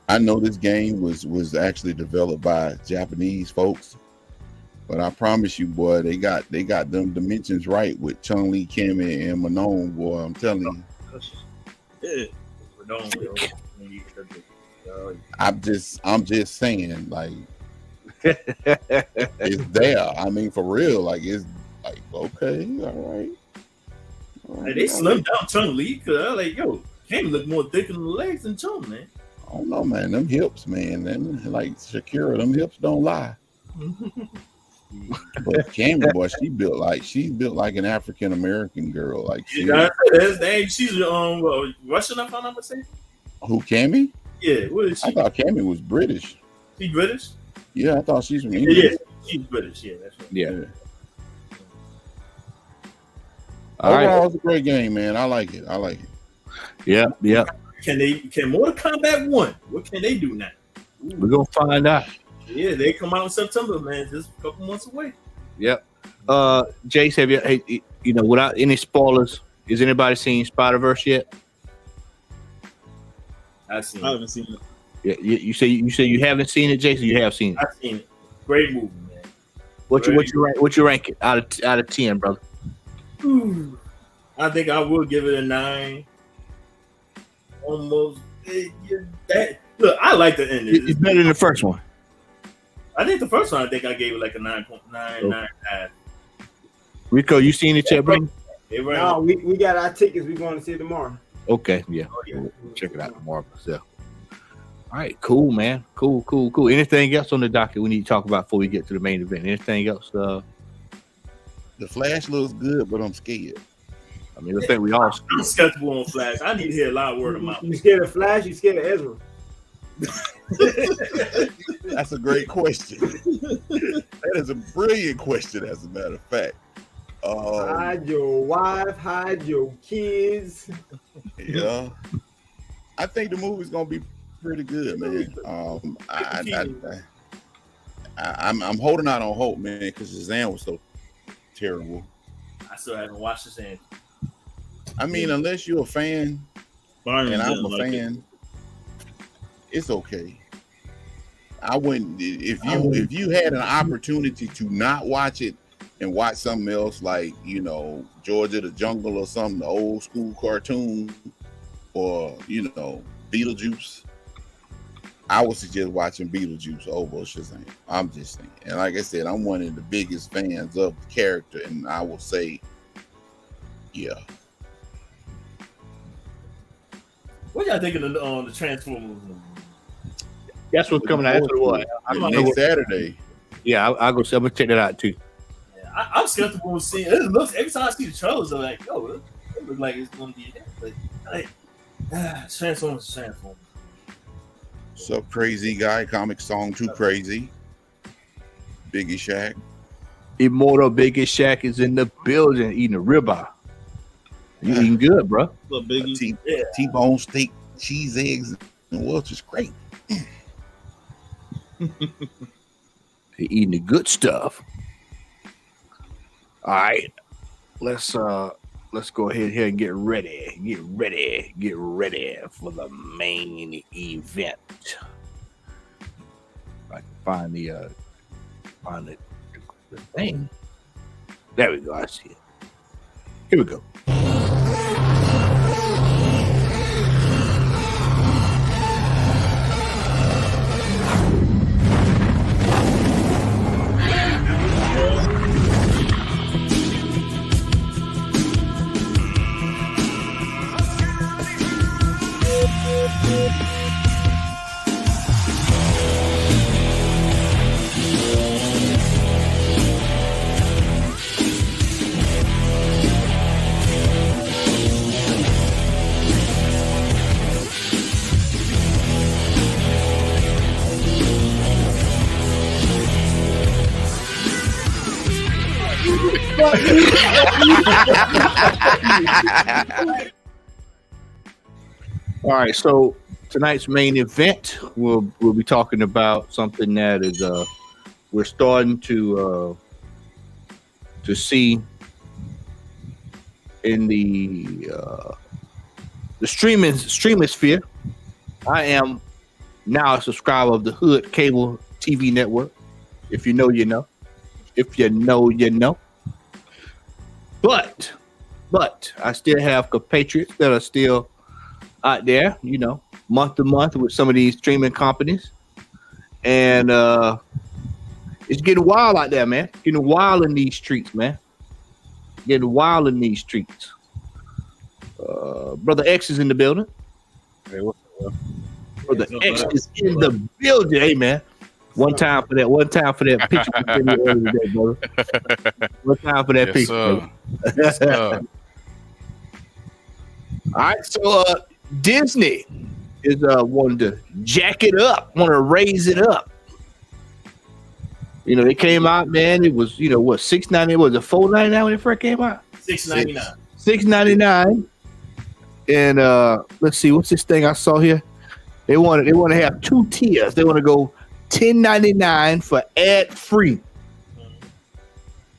I know this game was actually developed by Japanese folks, but I promise you, boy, they got them dimensions right with Chun-Li, Cammy, and Manon, boy. I'm telling you. I'm just saying, like, it's there. I mean, for real, like, it's like, okay, all right. Hey, they slimmed down Chun-Li because I was like, yo, Cammy look more thick in the legs than Chun, man. I don't know, man. Them hips, man. Them, like Shakira, them hips don't lie. But Cammy, boy, she's built like an African American girl. Like she's Russian, if I'm not mistaken. Who, Cammy? Yeah, what is she? I thought Cammy was British. She British? Yeah, I thought she's from England. Yeah, she's British. Yeah, that's right. Yeah. Overall, it's a great game, man. I like it. Yeah. Can Mortal Kombat 1? What can they do now? Ooh. We're gonna find out. Yeah, they come out in September, man. Just a couple months away. Yep. Jace, have you without any spoilers, Is anybody seen Spider-Verse yet? I haven't seen it. Yeah, you say you haven't seen it, Jason. You have seen it. I've seen it. Great movie, man. What you rank it out of 10, brother? Ooh. I think I will give it a 9. Almost. Look, I like the ending. It's better than the first one. I think the first one, I think I gave it like a 9.9, 9.5. Rico, you seen it yet, bro? No, we got our tickets. We're going to see it tomorrow. Okay, yeah. We'll check it out tomorrow myself. All right, cool, man. Cool. Anything else on the docket we need to talk about before we get to the main event? Anything else? The Flash looks good, but I'm scared. I mean, I think we all. I'm skeptical on Flash. I need to hear a lot of word of mouth. You scared of Flash? You scared of Ezra? That's a great question. That is a brilliant question, as a matter of fact. Hide your wife, hide your kids. Yeah, I think the movie's gonna be pretty good, man. I'm holding out on hope, man, because Shazam was so terrible. I still haven't watched Shazam. I mean, unless you're a fan, Byron and I'm didn't a like fan, it's okay. I wouldn't if you had an opportunity to not watch it and watch something else, like, you know, Georgia the Jungle or something, the old school cartoon, or, you know, Beetlejuice, I would suggest watching Beetlejuice over Shazam. I'm just saying. And like I said, I'm one of the biggest fans of the character, and I will say, yeah. What y'all thinking of the Transformers? That's what's coming out. That's what Next Saturday. Yeah, I'll go. I'm gonna check that out too. Yeah, I'm skeptical of seeing it. Looks every time I see the trailers, I'm like, yo, it looks like it's gonna be a hit. But Transformers. Sup, crazy guy? Comic song too crazy. Biggie Shaq. Immortal Biggie Shaq is in the building eating a ribeye. You eating good, bro? Little Biggie. T-bone steak, cheese, eggs, and Welch's great. He eating the good stuff. All right, let's go ahead here and get ready for the main event. If I can find the thing. There we go. I see it. Here we go. All right, so tonight's main event, we'll be talking about something that is we're starting to see in the streaming sphere. I am now a subscriber of the Hood Cable TV network. If you know, you know. If you know, you know. But I still have compatriots that are still out there, you know, month to month with some of these streaming companies. And it's getting wild out there, man. Getting wild in these streets, man. Getting wild in these streets. Brother X is in the building. Hey, what's up? Brother X is in the building. Hey, man. One time for that picture. Today, brother. One time for that picture. Yes, All right, so Disney is wanting to jack it up, want to raise it up. You know, it came out, man. It was, you know, what, $6.99? Was it $4.99 when it first came out? $6.99. $6.99. And let's see, what's this thing I saw here? They want to have two tiers. They want to go $10.99 for ad free,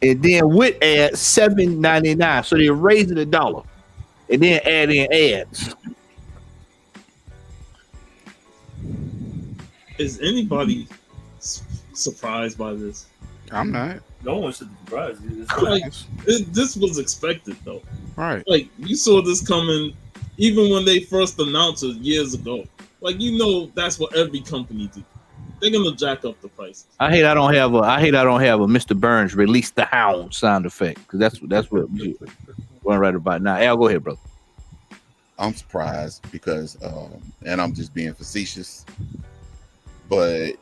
and then with ads $7.99. So they're raising $1. and then add in ads. Is anybody surprised by this? I'm not. No one should be surprised. This was expected though. Right. Like you saw this coming, even when they first announced it years ago. Like that's what every company do. They're gonna jack up the prices. I hate I don't have a Mr. Burns release the hound sound effect because that's what we're right about now. Al, go ahead, bro. I'm surprised because, and I'm just being facetious, but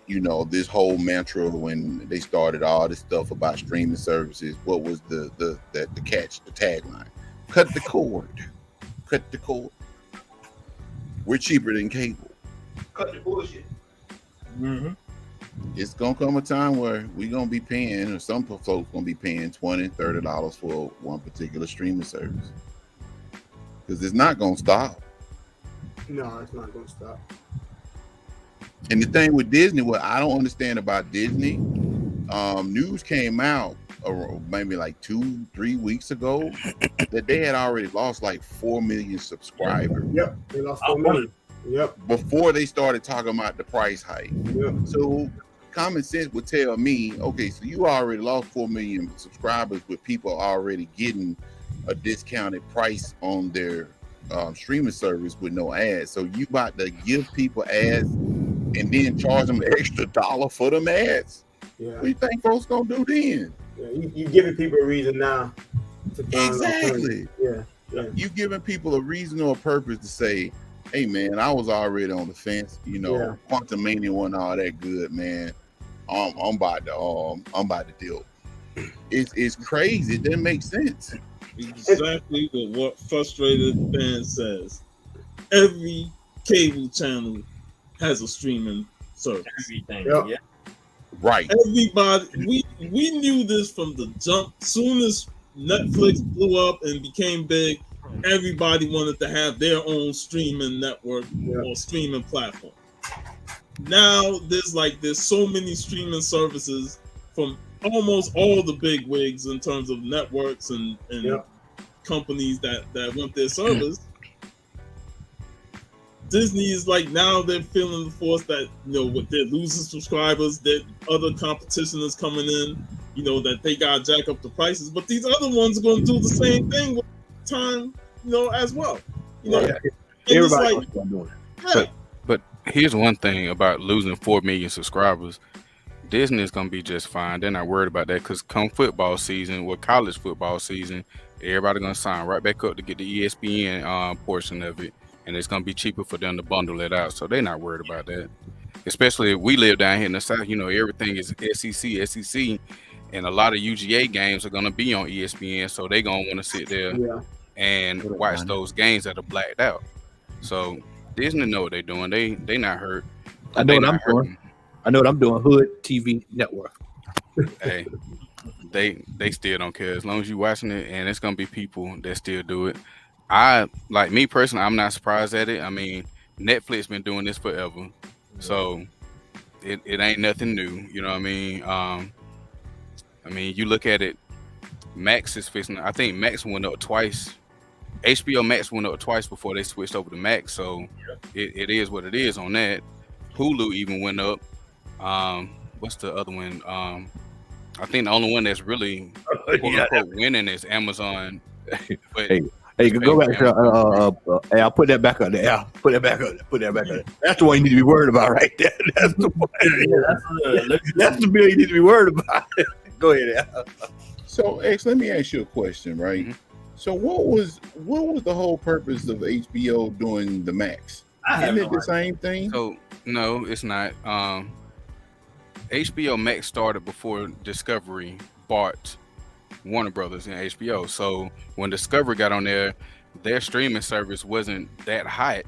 this whole mantra when they started all this stuff about streaming services, what was the catch, the tagline? Cut the cord. Cut the cord. We're cheaper than cable. Cut the bullshit. Mm-hmm. It's gonna come a time where we're gonna be paying, or some folks gonna be paying $20, $30 for one particular streaming service. Because it's not gonna stop. No, it's not gonna stop. And the thing with Disney, what I don't understand about Disney, news came out maybe like 2-3 weeks ago that they had already lost like 4 million subscribers. Yep, they lost 4 million. Yep. Before they started talking about the price hike. Yep. So common sense would tell me, okay, so you already lost 4 million subscribers with people already getting a discounted price on their streaming service with no ads. So you about to give people ads and then charge them an extra $1 for them ads? Yeah. What do you think folks gonna do then? Yeah, you giving people a reason now to find Exactly. Yeah. You giving people a reason or a purpose to say, hey man, I was already on the fence. Quantum Mania wasn't all that good, man. I'm about to deal. It's crazy. It didn't make sense. Exactly what frustrated fan says. Every cable channel has a streaming service. Everything. Yep. Yeah. Right. Everybody, we knew this from the jump. Soon as Netflix blew up and became big, everybody wanted to have their own streaming network or streaming platform. Now there's so many streaming services from almost all the big wigs in terms of networks and companies that want their service. Disney is like, now they're feeling the force that with their losing subscribers, that other competition is coming in, that they got to jack up the prices, but these other ones are going to do the same thing with time, as well. Everybody's doing it. But here's one thing about losing 4 million subscribers. Disney is gonna be just fine. They're not worried about that because come football season, college football season, everybody gonna sign right back up to get the ESPN portion of it, and it's gonna be cheaper for them to bundle it out. So they're not worried about that. Especially if we live down here in the South, everything is SEC, and a lot of UGA games are gonna be on ESPN, so they're gonna want to sit there and watch those games that are blacked out. So Disney know what they're doing. They not hurt. I know what I'm doing. I know what I'm doing. Hood TV Network. Hey, they still don't care as long as you watching it, and it's gonna be people that still do it. Like me personally, I'm not surprised at it. I mean, Netflix been doing this forever, so it ain't nothing new. You know what I mean? You look at it. Max is fixing. I think Max went up twice. HBO Max went up twice before they switched over to Max, so it is what it is on that. Hulu even went up. What's the other one? I think the only one that's really quote-unquote winning is Amazon. But hey, go back to hey, I'll put that back up there. Al, put that back up there. That's the one you need to be worried about right there. That's the one. That's the bill you need to be worried about. Go ahead, Al. So, X, let me ask you a question, right? Mm-hmm. So, what was the whole purpose of HBO doing the Max? Isn't it the same thing? So, no, it's not. HBO Max started before Discovery bought Warner Brothers and HBO. So when Discovery got on there, their streaming service wasn't that hot.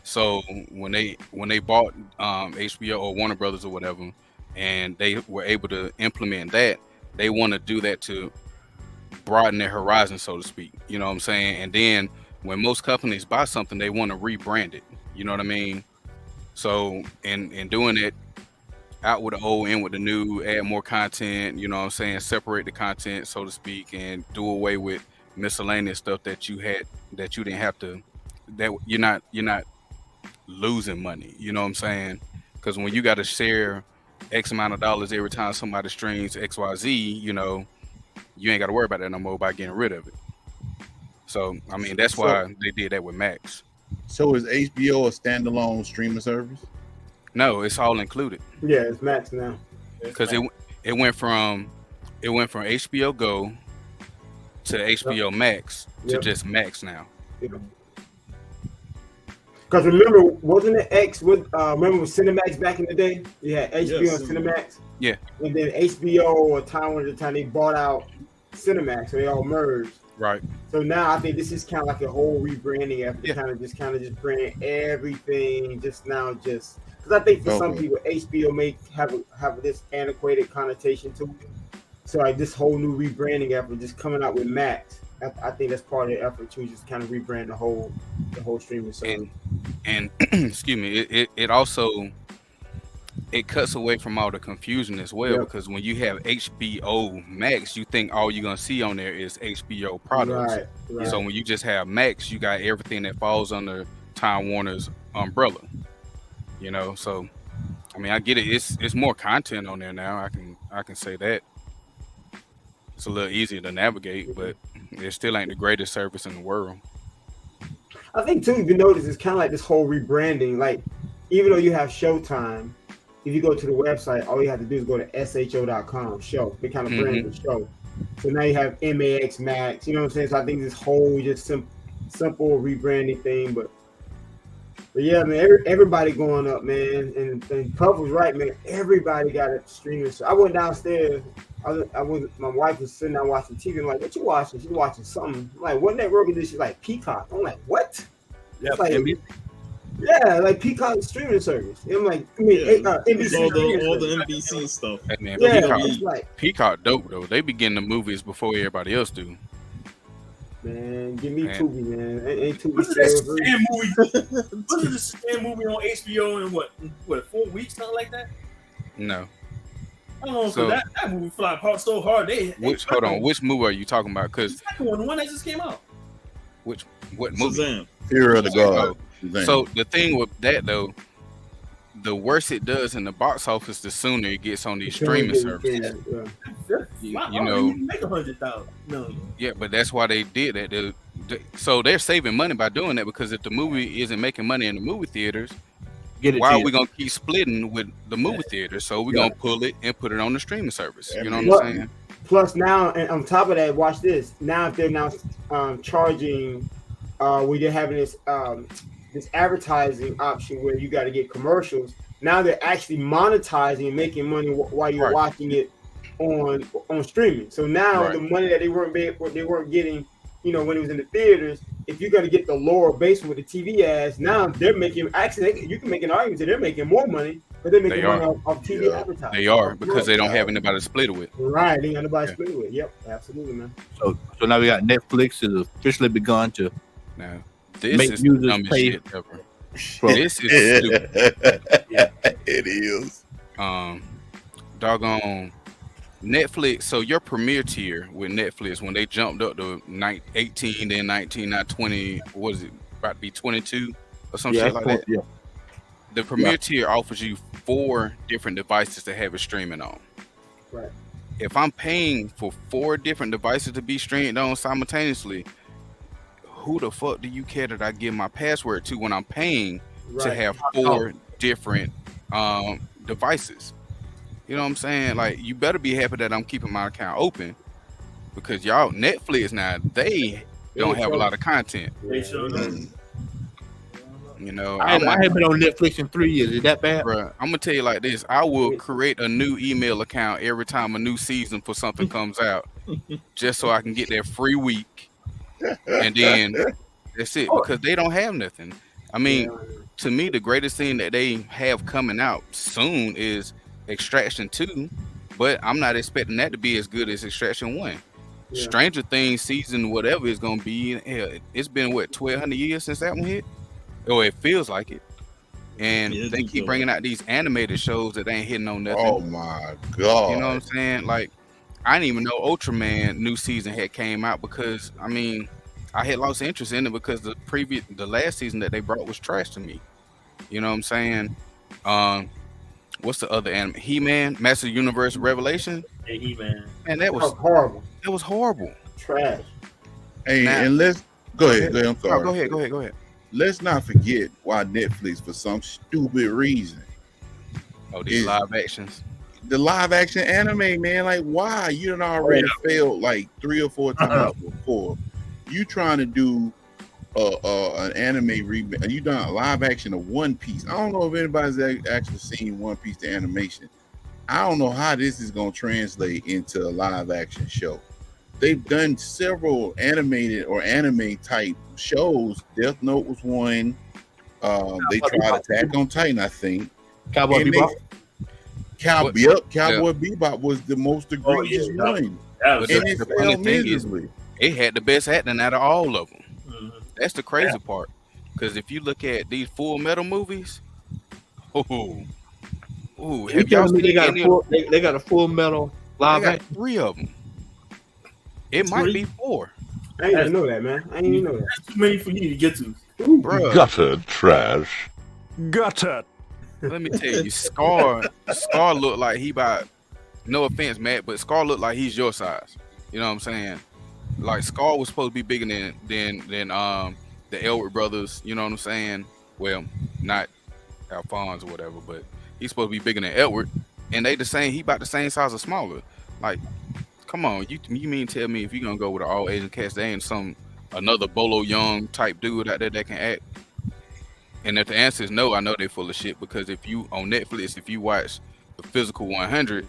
So when they bought HBO or Warner Brothers or whatever, and they were able to implement that, they want to do that to broaden their horizon, so to speak. You know what I'm saying? And then when most companies buy something, they want to rebrand it. You know what I mean? So in doing it, out with the old, in with the new, add more content, you know what I'm saying, separate the content, so to speak, and do away with miscellaneous stuff that you had that you didn't have to, that you're not losing money. You know what I'm saying? Because when you got to share X amount of dollars every time somebody streams XYZ, you know, you ain't got to worry about that no more by getting rid of it. So I mean, that's why they did that with Max. So is HBO a standalone streaming service? No, it's all included. Yeah, it's Max now. Because it went from HBO Go to HBO Max to just Max now. Because remember, wasn't it X with remember with Cinemax back in the day? You had HBO and Cinemax. Yeah. And then HBO or time at the time they bought out Cinemax, so they all merged. Right. So now I think this is kind of like a whole rebranding effort, kind of just brand everything just because I think for some people HBO may have this antiquated connotation to it. So like this whole new rebranding effort, just coming out with Max, I think that's part of the effort too, just kind of rebrand the whole streaming service. And excuse me, it also it cuts away from all the confusion as well, because when you have HBO Max, you think all you're gonna see on there is HBO products. Right. So when you just have Max, you got everything that falls under Time Warner's umbrella. You know, so I mean, I get it. It's more content on there now. I can say that. It's a little easier to navigate, but it still ain't the greatest service in the world. I think too, if you notice, it's kind of like this whole rebranding. Like, even though you have Showtime, if you go to the website, all you have to do is go to sho.com, show. They kind of brand the show. So now you have MAX Max, you know what I'm saying? So I think this whole just simple rebranding thing, but yeah, man, everybody going up, man. And Puff was right, man. Everybody got a streaming. So I went downstairs. My wife was sitting there watching TV. I'm like, what you watching? She's watching something. I'm like, what network is this? She's like, Peacock. I'm like, what? Yeah, like Peacock streaming service. I'm like, NBC. All the NBC stuff. Hey, man, yeah, Peacock dope though. They be getting the movies before everybody else do. Man, give me Tubi, man. Ain't Tubi Wasn't this damn movie on HBO in what 4 weeks, something like that? No. I don't know, so that movie flopped so hard. Hold on, which movie are you talking about? Because the one that just came out. What movie? Shazam. Fear of the God. So the thing with that though, the worse it does in the box office, the sooner it gets on these streaming services. You know, make 100,000 million. Yeah, but that's why they did that. So they're saving money by doing that, because if the movie isn't making money in the movie theaters, why are we gonna keep splitting with the movie theaters? So we're gonna pull it and put it on the streaming service. You know what I'm saying? Plus now, and on top of that, watch this. Now if they're now charging, where they're having this advertising option where you got to get commercials. Now they're actually monetizing and making money while you're watching it on streaming. So now the money that they weren't getting, you know, when it was in the theaters, if you're going to get the lower base with the TV ads, now they're making, actually you can make an argument that they're making more money, but they're making money off TV advertising. They are, because they don't have anybody to split it with. Right, they got nobody to split it with. Yep, absolutely, man. So now we got Netflix has officially begun to this is the dumbest shit ever. This is stupid. It is. Doggone Netflix. So your premier tier with Netflix, when they jumped up to 18, then 19, now 20, what is it, about to be 22 or some shit like that? Yeah. The premier tier offers you 4 different devices to have it streaming on. Right. If I'm paying for 4 different devices to be streamed on simultaneously, who the fuck do you care that I give my password to when I'm paying to have 4 different devices? You know what I'm saying? Like, you better be happy that I'm keeping my account open, because y'all Netflix now, they don't have a lot of content. They sure don't. You know, I haven't been on Netflix in 3 years. Is that bad? Bruh, I'm gonna tell you like this. I will create a new email account every time a new season for something comes out, just so I can get that free week. And then that's it, because they don't have nothing. I mean, to me, the greatest thing that they have coming out soon is Extraction 2, but I'm not expecting that to be as good as Extraction 1. Stranger Things season whatever is gonna be, hell, it's been what, 1,200 years since that one hit? Or it feels like it. And they keep bringing out these animated shows that ain't hitting on nothing. Oh my god! You know what I'm saying? Like, I didn't even know Ultraman new season had came out, because I mean, I had lost interest in it because the last season that they brought was trash to me. You know what I'm saying? What's the other anime? He-Man, Master Universe Revelation. Hey, He-Man. Man, that was horrible. That was horrible. Trash. Hey, Now- and let's go ahead. I'm No, sorry. go ahead. Let's not forget why Netflix, for some stupid reason, Oh, these is live actions. the live action anime, man. Like, why? You done already failed like 3 or 4 times before. You trying to do an anime remake? You done a live action of One Piece. I don't know if anybody's actually seen One Piece the animation. I don't know how this is going to translate into a live action show. They've done several animated or anime type shows. Death Note was one. They tried Attack on Titan, I think. Cowboy Bebop. Cowboy Bebop was the most egregious one. But And it the failed funny thing is, miserably. it had the best acting out of all of them. Mhm. That's the crazy part. Because if you look at these Full Metal movies, have You y'all telling me seen they got a Full Metal They live got action? 3 of them. It might be 4. I didn't even know that, man. I didn't even know that. That's too many for you to get to. Bruh, Gutter trash. Gutter. let me tell you, Scar looked like he about, no offense, Matt, but Scar looked like he's your size. You know what I'm saying? Like Scar was supposed to be bigger than the Elwood brothers. You know what I'm saying? Well, not Alphonse or whatever, but he's supposed to be bigger than Edward. And they the same. He about the same size or smaller. Like, come on, you mean tell me if you're gonna go with an all Asian cast, there ain't another Bolo Young type dude out there that can act? And if the answer is no, I know they're full of shit, because if you on Netflix, if you watch the Physical 100,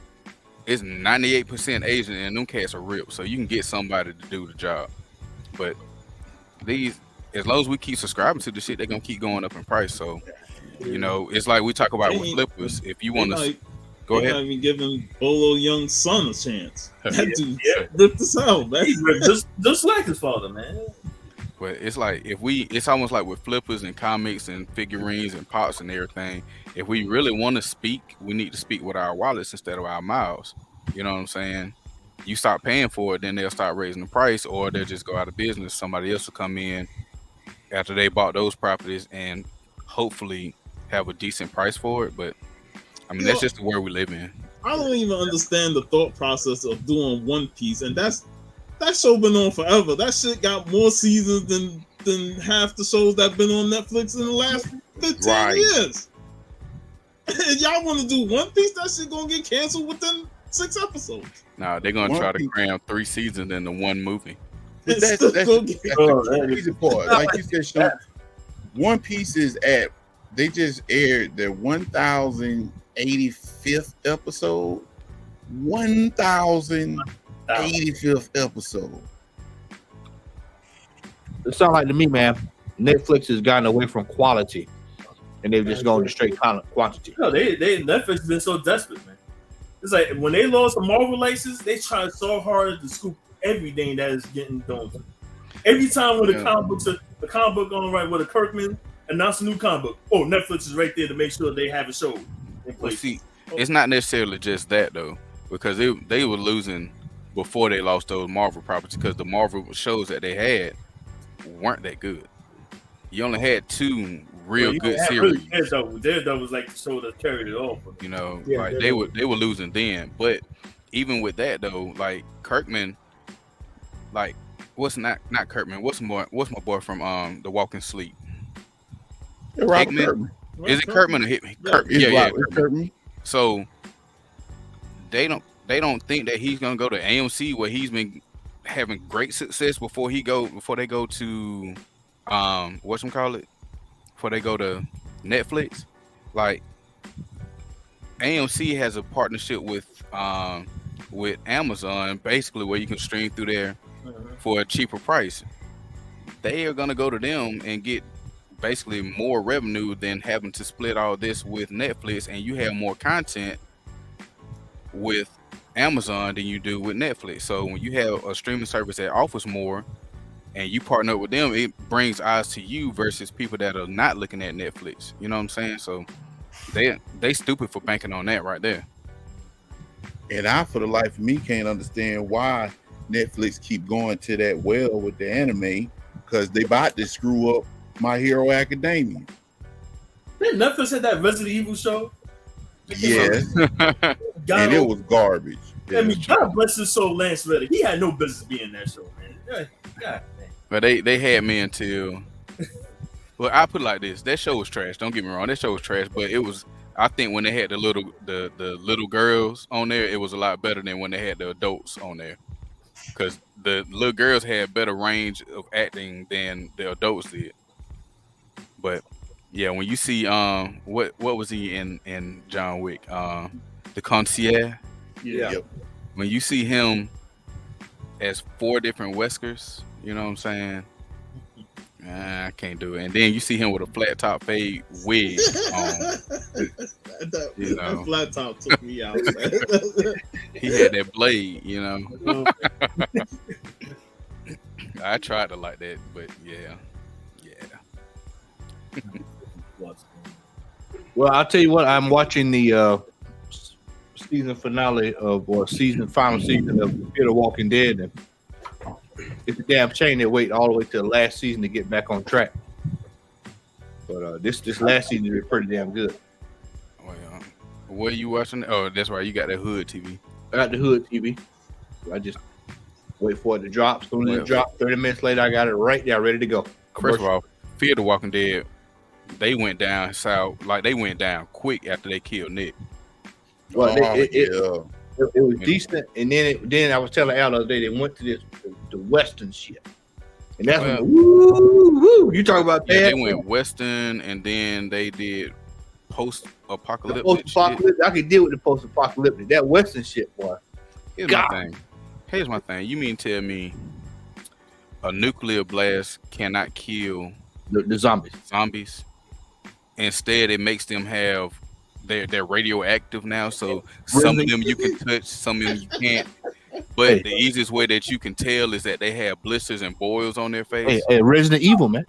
it's 98% Asian and them cats are real. So you can get somebody to do the job. But these, as long as we keep subscribing to the shit, they're gonna keep going up in price. So, you know, it's like we talk about with flippers. If you want to go ahead, not even giving Bolo Young's son a chance. That dude Yeah. ripped us out, man. just like his father, man. but it's like it's almost like with flippers and comics and figurines and pops and everything. If we really want to speak, we need to speak with our wallets instead of our mouths. You know what I'm saying? You start paying for it, then they'll start raising the price, or they'll just go out of business. Somebody else will come in after they bought those properties and hopefully have a decent price for it. But I mean, that's just the world we live in. I don't even understand the thought process of doing One Piece, and that show been on forever. That shit got more seasons than half the shows that been on Netflix in the last 15 years. And y'all want to do One Piece? That shit gonna get canceled within 6 episodes. Nah, they're gonna try to cram 3 seasons into one movie. But that's the crazy part. Like you said, Sean, One Piece is they just aired their 1085th episode. 1085th episode. It sounds like to me, man, Netflix has gotten away from quality, and they've just gone to straight quantity. No, they Netflix has been so desperate, man. It's like when they lost the Marvel license, they tried so hard to scoop everything that is getting done. Every time when the comic book on right with a Kirkman announce a new comic book, Netflix is right there to make sure they have a show. Well, see, it's not necessarily just that though, because they were losing before they lost those Marvel properties, because the Marvel shows that they had weren't that good. You only had 2 real good series. Daredevil was like the show that carried it off. You know, like they were losing then. But even with that though, like Kirkman, like what's not Kirkman? What's my boy from The Walking Sleep? Kirkman. Is it Kirkman or Hitman? Kirkman. So they don't think that he's gonna go to AMC where he's been having great success before they go to before they go to Netflix. Like AMC has a partnership with Amazon, basically, where you can stream through there for a cheaper price. They are gonna go to them and get basically more revenue than having to split all this with Netflix, and you have more content with Amazon than you do with Netflix. So when you have a streaming service that offers more and you partner up with them, it brings eyes to you versus people that are not looking at Netflix. You know what I'm saying? So they stupid for banking on that right there. And I, for the life of me, can't understand why Netflix keep going to that well with the anime because they about to screw up My Hero Academia. Didn't Netflix had that Resident Evil show? Yes, and it was garbage. I mean, God bless his soul, Lance Reddick. He had no business being in that show, man. God, man. But they had me until. Well, I put it like this: that show was trash. Don't get me wrong, that show was trash. But it was. I think when they had the little girls on there, it was a lot better than when they had the adults on there. Because the little girls had better range of acting than the adults did. But yeah, when you see what was he in John Wick? The concierge. Yeah. Yep. When you see him as 4 different Weskers, you know what I'm saying? I can't do it. And then you see him with a flat top fade wig on. That flat top took me out. He had that blade, you know. I tried to like that, but yeah. Well, I'll tell you what. I'm watching the season finale final season of Fear the Walking Dead, and it's a damn shame they wait all the way to the last season to get back on track. But this last season is pretty damn good. Well, what are you watching? Oh, that's right. You got that Hood TV. I got the Hood TV. I just wait for it to drop. As soon as it drops, 30 minutes later, I got it right there, ready to go. First of all, Fear the Walking Dead, they went down south. Like, they went down quick after they killed Nick. Well, it was decent, and then I was telling Al the other day they went to the Western shit, and that's when woo. You talk about that? Yeah, they went Western, and then they did post-apocalyptic. Post-apocalyptic. I can deal with the post-apocalyptic. That Western shit, boy. Here's my thing. You mean tell me a nuclear blast cannot kill the zombies? Instead, it makes them have they're radioactive now, so some of them you can touch, some of them you can't. But the easiest way that you can tell is that they have blisters and boils on their face. Hey, Resident Evil, man.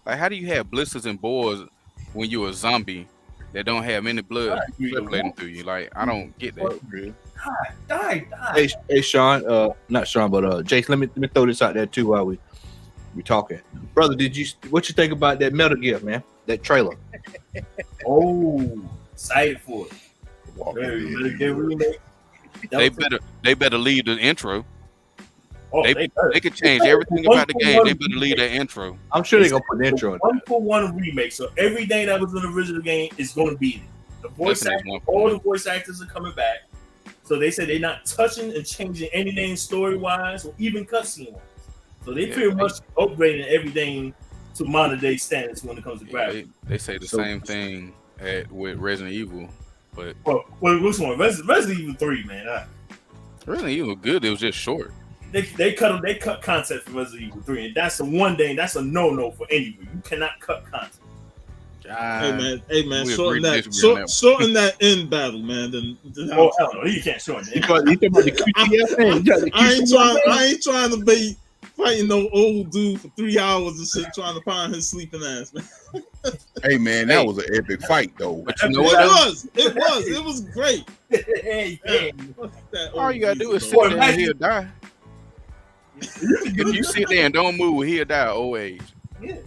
Like, how do you have blisters and boils when you're a zombie that don't have any blood circulating through you? Like, I don't get that. Die. Hey, Sean, not Sean, but Jason. Let me throw this out there too while we talking, brother. What you think about that Metal Gear, man? That trailer. Oh, excited for it. They better leave the intro. Oh, they could change everything about the game. They better leave that intro. I'm sure they're gonna put the intro in. 1-for-1 remake. So everything that was in the original game is gonna be there. All the voice actors are coming back. So they said they're not touching and changing anything story wise or even cutscene wise. So they pretty much upgrading everything to modern day standards when it comes to graphics. They say the same thing with Resident Evil, but which one? Resident Evil 3, man. Resident Evil good. It was just short. They cut content for Resident Evil 3, and that's the one thing that's a no for anywhere. You cannot cut content. Hey man, shorten that end battle, man. Then hell no, you can't shorten it. I ain't trying to be fighting no old dude for 3 hours and shit, trying to find his sleeping ass, man. Hey man, that was an epic fight though. But you know what? It was great. All you gotta do is sit there and he'll die. If you sit there and don't move, he'll die at old age. Yeah.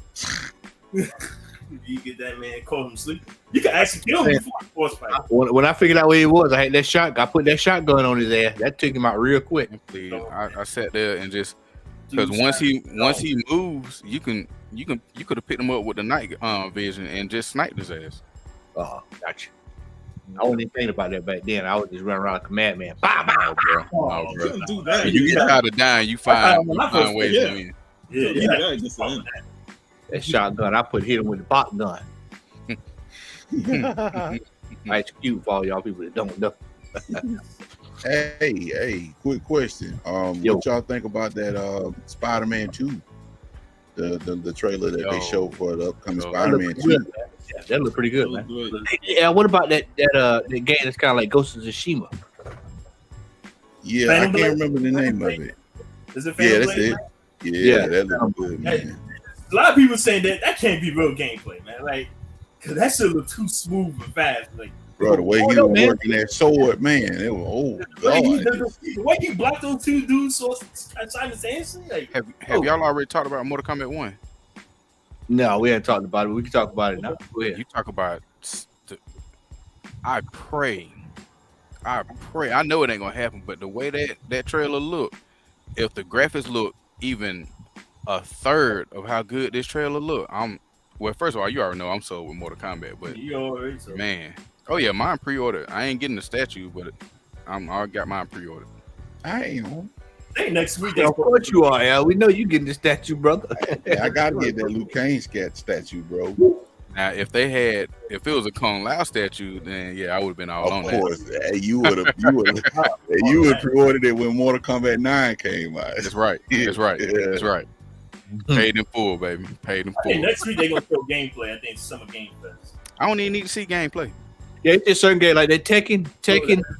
You get that man, call him sleep. You can actually kill him before a force fight. When I figured out where he was, I had that shotgun. I put that shotgun on his ass. That took him out real quick. I sat there and just because once he moves, you could have picked him up with the night vision and just sniped his ass. Oh, gotcha. I wasn't even thinking about that back then. I was just running around like a madman. Bow, bow, bro. Oh, bro. Do that. You get out of dying, you find ways to win. Yeah. That shotgun, I hit him with the pop gun. Nice cute for all y'all people that don't know. Hey, quick question. What y'all think about that Spider-Man 2? The trailer that they showed for the upcoming Spider-Man 2. Yeah, that looked pretty good, man. Yeah, what about that game that's kind of like Ghost of Tsushima? Yeah, I can't remember the name of it. Is it that's it. Yeah, that looks good, man. A lot of people saying that can't be real gameplay, man. Like, cause that shit look too smooth and fast. Like, Bro, the way he was working that sword, man, it was the way he blocked those two dudes so simultaneously. Like, have y'all already talked about Mortal Kombat 1? No, we haven't talked about it. We can talk about it now. Go ahead. You talk about. I pray. I know it ain't gonna happen, but the way that trailer look, if the graphics look even a third of how good this trailer look, first of all, you already know I'm sold with Mortal Kombat, but you already sold. Man, oh yeah, mine pre-ordered. I ain't getting the statue, but I got mine pre-ordered. I ain't on. Hey, next week. Of course you are, Al. We know you getting the statue, brother. I gotta get that Liu Kang statue, bro. Now, if it was a Kung Lao statue, then yeah, I would have been all on that. Of course, you would have pre-ordered it when Mortal Kombat 9 came out. That's right. That's right. That's right. Paid in full, baby. Paid in full. Hey, next week they're gonna show gameplay. I think Summer Game Fest. I don't even need to see gameplay. Yeah, it's just certain game like that Tekken,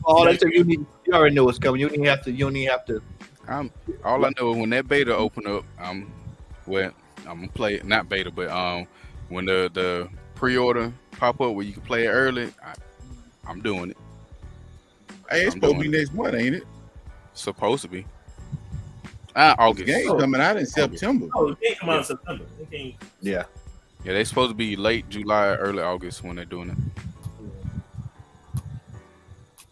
all that stuff. You already know what's coming. You don't even have to. All I know is when that beta open up, I'm gonna play it. Not beta, but when the pre-order pop up where you can play it early, I'm doing it. Hey, it's supposed to be next month, ain't it? Supposed to be. August. The game coming out in September. Oh, the game coming out in September. Yeah. Yeah, they're supposed to be late July, early August when they're doing it.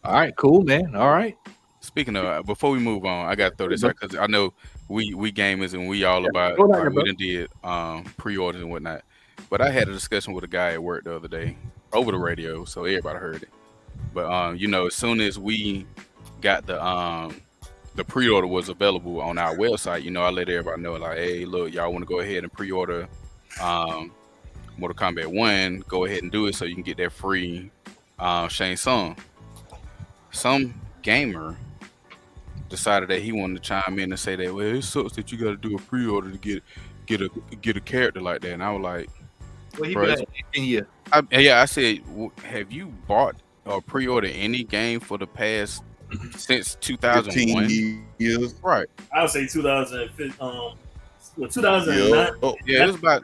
All right, cool, man. All right. Speaking of, before we move on, I gotta throw this out because I know we gamers and we all about we done did pre-orders and whatnot. But I had a discussion with a guy at work the other day over the radio, so everybody heard it. But as soon as we got the pre-order was available on our website, I let everybody know, like, hey, look, y'all want to go ahead and pre-order Mortal Kombat 1, go ahead and do it so you can get that free Shang Tsung. Some gamer decided that he wanted to chime in and say that, well, it sucks that you got to do a pre-order to get a character like that. And I was like, well, he been 18 years. I said, have you bought or pre-ordered any game for the past since 2001 years? Right. I would say 2005. 2009. Oh, yeah, it was about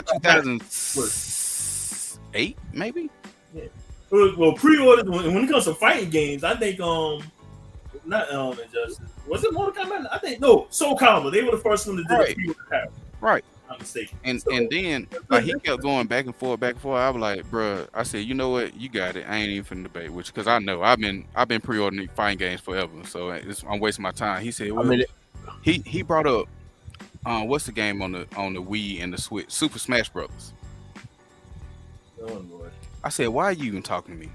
2008, maybe. Yeah. Well, pre-orders when it comes to fighting games, I think not Injustice. Was it Mortal Kombat? I think no, Soul Calibur. They were the first one to do the pre-order pattern. Right. I'm mistaken. And then like he kept going back and forth. I was like, bro, I said, you know what, you got it. I ain't even finna debate with you because I know I've been pre-ordering fighting games forever, so I'm wasting my time. He said, well, he brought up what's the game on the Wii and the Switch, Super Smash Brothers. Oh Lord. I said, why are you even talking to me?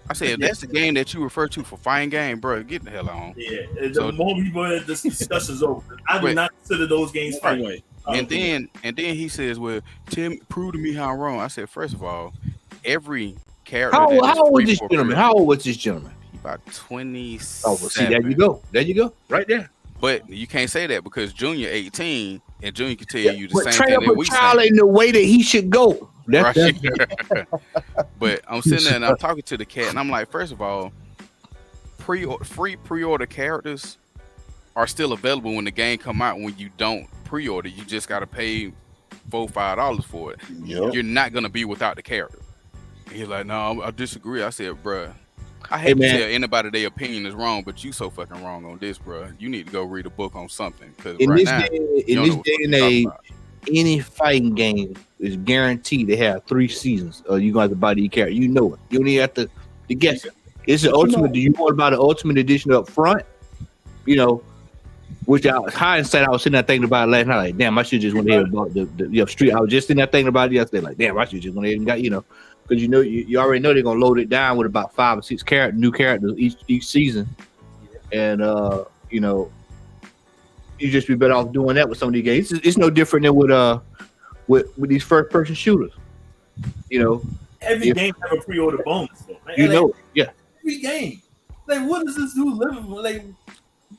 I said, if that's the game that you refer to for fighting game, bro, get the hell on. Yeah, the more people that this discussion's over, I do not consider those games fighting. And then he says, well, Tim, prove to me how I'm wrong. I said, first of all, every character. How old was this gentleman? How old was this gentleman? About 27. Oh, well, see, there you go. There you go. Right there. But you can't say that because Junior 18 and Junior can tell you the same train thing up that a we child say. in the way that he should go. Right. But I'm sitting there and I'm talking to the cat and I'm like, first of all, free pre-order characters are still available when the game come out. When you don't pre-order, you just got to pay $4-5 for it. Yep. You're not gonna be without the character. And he's like, no, I disagree. I said, bruh, I hate to tell anybody their opinion is wrong, but you so fucking wrong on this, bruh. You need to go read a book on something. Because in this day and age, any fighting game is guaranteed to have 3 seasons. Or you're gonna have to buy the character. You know it. You don't even have to guess it. It's the ultimate. Do you want to buy the ultimate edition up front? Which hindsight, I was sitting there thinking about it last night. Like, damn, I should just went ahead and bought the street. I was just sitting there thinking about it yesterday. Like, damn, I should just went ahead and got because you already know they're gonna load it down with about 5 or 6 new characters each season, and you just be better off doing that with some of these games. It's no different than with these first person shooters. Every game have a pre-order bonus, though. Man. Yeah. Every game. Like, what does this dude live for? Like,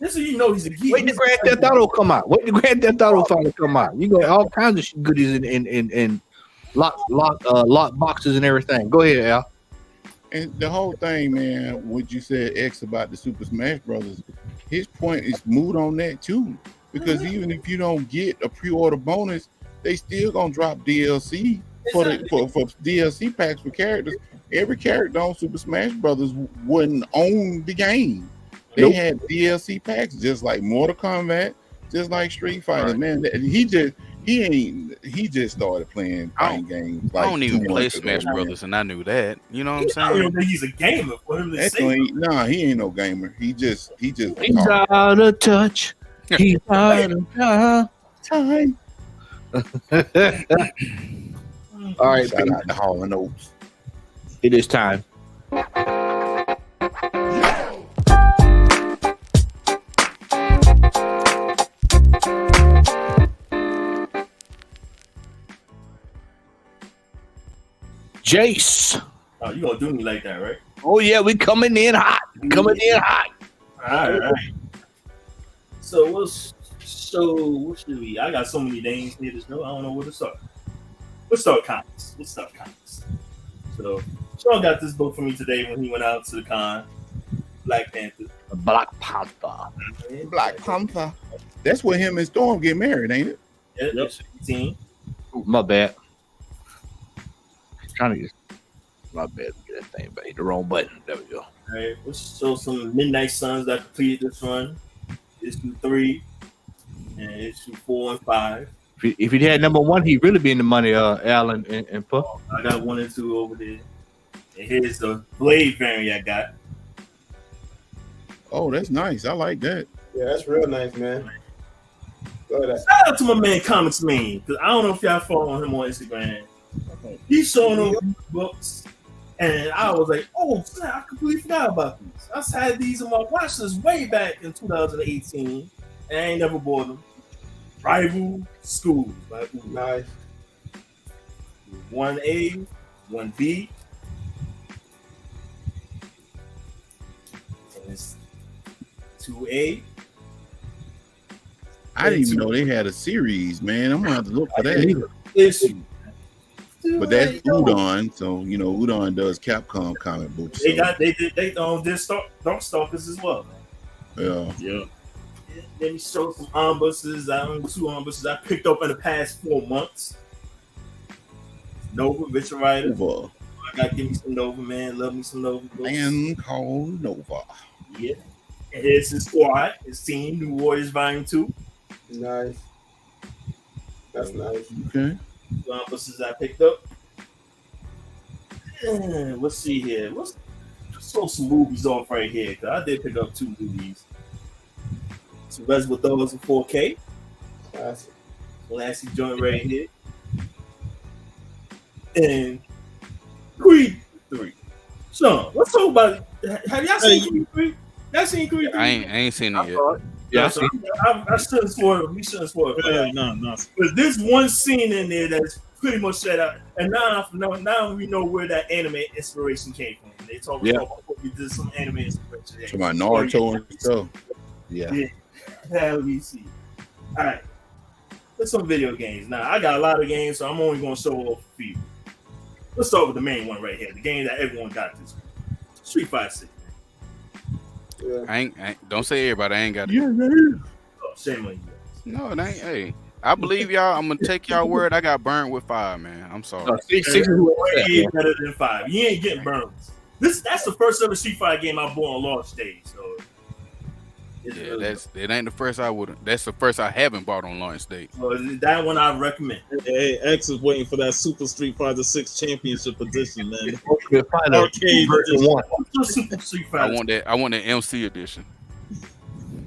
this is he's a geek. Wait till Grand Theft Auto come out. Wait till Grand Theft Auto finally come out. You got all kinds of goodies in lock boxes and everything. Go ahead, Al. And the whole thing, man, what you said X about the Super Smash Brothers, his point is moot on that too. Because even if you don't get a pre-order bonus, they still gonna drop DLC for DLC packs for characters. Every character on Super Smash Brothers wouldn't own the game. They had DLC packs just like Mortal Kombat, just like Street Fighter. Right. Man, he just started playing fighting games. Like I don't even play Smash Brothers, and I knew that. You know what I'm saying? I don't think he's a gamer. For him to say he ain't no gamer. He's out of touch. He's out of time. All right, shout out to Hall and Oates. It is time. Jace. Oh, you gonna do me like that, right? Oh yeah, we coming in hot. Coming in hot. All right. So what should we? I got so many names here to show. I don't know where to start. Let's start comics. So Sean got this book for me today when he went out to the con. Black Panther. Black Panther. Black Panther. That's where him and Storm get married, ain't it? Yep. 18. Ooh, my bad. Trying to get my bad. Get that thing back. Hit the wrong button. There we go. All right. Let's show some Midnight Suns that completed this run. Issue 3 and issue 4 and 5. If he had number 1, he'd really be in the money, Alan and Puff. I got 1 and 2 over there. And here's the Blade variant I got. Oh, that's nice. I like that. Yeah, that's real nice, man. Shout out to my man Comics Man, because I don't know if y'all follow him on Instagram. He's showing them books, and I was like, oh, snap, I completely forgot about these. I had these on my watch list way back in 2018, and I ain't never bought them. Rival Schools. Nice. 1A, 1B. And it's 2A. I didn't even know they had a series, man. I'm gonna have to look for that. Issue. But that's Udon, so you know Udon does Capcom comic books. They did Darkstalkers as well, man. Yeah. Let me show some ombuses. 2 ombuses I picked up in the past 4 months. Nova, Richard Rider. Nova. I gotta give me some Nova, man. Love me some Nova. Man called Nova. Yeah. And here's his squad, his team, New Warriors Volume 2. Nice. That's nice. Okay. 2 ombuses I picked up. And let's see here. Let's throw some movies off right here, because I did pick up 2 movies. Some Reservoir Dogs in 4K. Classic joint right here. And Creed 3. Sean, let's talk about it. Have y'all seen Creed 3? Y'all seen Creed 3? I ain't seen it yet. Yeah, so I shouldn't spoil it. We shouldn't spoil it. No. Because there's one scene in there that's pretty much set out. And now we know where that anime inspiration came from. They talk about we did some anime inspiration. To my Naruto and stuff. Yeah. Let me see. All right. Let's some video games. Now, I got a lot of games, so I'm only going to show off a few. Let's start with the main one right here. The game that everyone got this week. Street Fighter 6. Yeah. I ain't don't say everybody. I ain't got it. Yeah, man. Oh, shame on you. No, it ain't. Hey, I believe y'all. I'm gonna take y'all word. I got burned with 5, man. I'm sorry. 6 is way better than 5. You ain't getting burned. That's the first ever Street Fighter game I bought on launch day. So it ain't the first I would. That's the first I haven't bought on launch date. So that one I recommend. Hey, X is waiting for that Super Street Fighter 6 Championship edition, man. Arcade version 1. Super Street Fighter. I want the MC edition.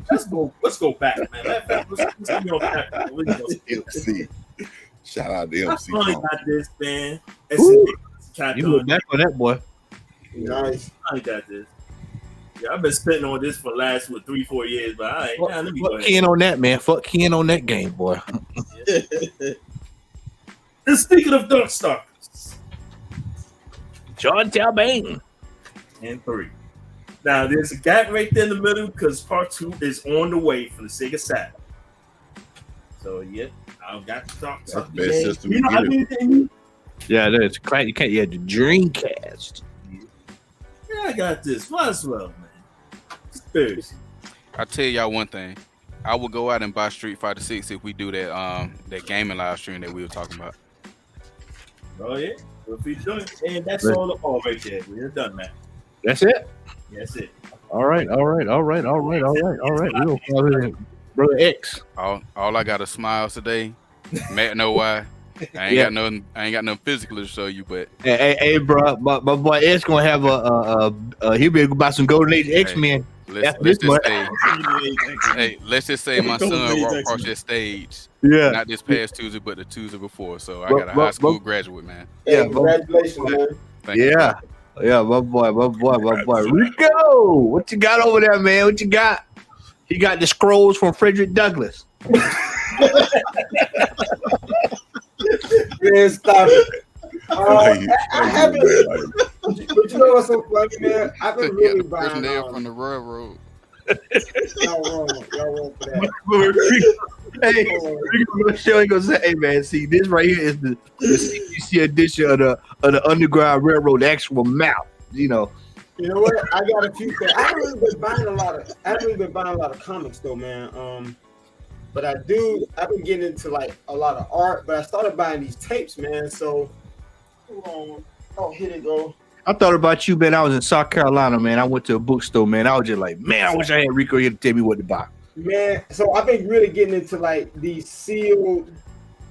Let's go back, man. Let's go back. MC. Shout out to MC. I got this, man. You look back on that, boy. Nice. I got this. Yeah, I've been spitting on this for the last 3-4 years, but I ain't. Let me go Fuck Ken on that, man. Fuck Ken on that game, boy. And speaking of Darkstalkers, John Talbane and 3. Now there's a gap right there in the middle because part 2 is on the way for the Sega Saturn. So yeah, I've got to talk to the best system. You know how many things? Yeah, that's great. You can't. Yeah, the Dreamcast. Yeah, I got this. Might as well, man. Conspiracy. I tell y'all one thing. I will go out and buy Street Fighter 6 if we do that gaming live stream that we were talking about. Oh yeah, we'll feed you. And that's all the ball right there. We're done, man. That's it. That's it. All right. We're gonna call it Brother X. All I got is smiles today. Matt know why. I ain't got nothing physical to show you, but Hey, bro, my boy X gonna have he'll be able to buy some Golden Age X-Men. let's just say my son walked across that stage. Yeah. Not this past Tuesday, but the Tuesday before. So I got a high school graduate, man. Yeah, congratulations, man. Thank you. Yeah, my boy. Rico, what you got over there, man? What you got? He got the scrolls from Frederick Douglass. Man, stop it. I haven't. But you know what's so funny, man? I've been really buying. From the railroad. Y'all wrong for that. Hey, Michelle ain't gonna say, hey man, see this right here is the CGC edition of the Underground Railroad, the actual map. You know what? I got a few things. I haven't really been buying a lot of comics though, man. But I've been getting into like a lot of art, but I started buying these tapes, man. So hold on. Oh, here they go. I thought about you, man. I was in South Carolina, man. I went to a bookstore, man. I was just like, man, I wish I had Rico here to tell me what to buy. Man, so I've been really getting into like these sealed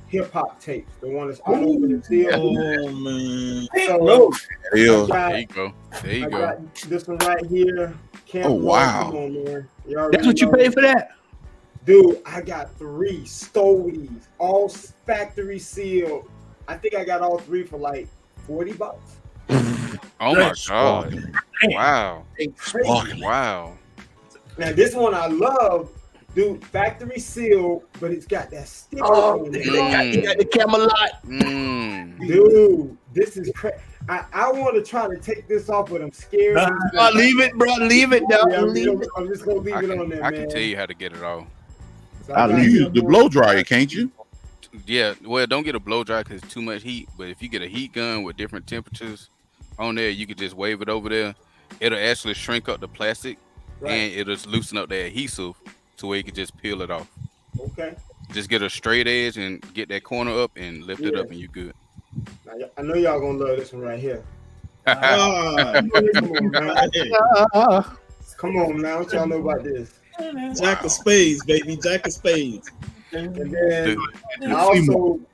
hip hop tapes. The one that's unopened and sealed. Oh man. So, there you go. I got this one right here. Wow. Come on, man. That's what you paid for that? Dude, I got 3 Stowies, all factory sealed. I think I got all 3 for like $40. Oh my God. Wow. Wow. Now this one I love, dude, factory sealed, but it's got that sticker on it. You got the Camelot. Dude, this is crazy. I want to try to take this off, but I'm scared. Leave it, bro. Leave it down. Yeah, I'm just gonna leave it on there, man. I can tell you how to get it off. So I'll use the blow dryer, can't you? Yeah, well, don't get a blow dryer because it's too much heat. But if you get a heat gun with different temperatures on there, you could just wave it over there. It'll actually shrink up the plastic, and it'll loosen up the adhesive to where you can just peel it off. Okay. Just get a straight edge and get that corner up and lift it up, and you're good. I know y'all gonna love this one right here. Come on, man. What y'all know about this? Jack of Spades, baby. Jack of Spades. And then I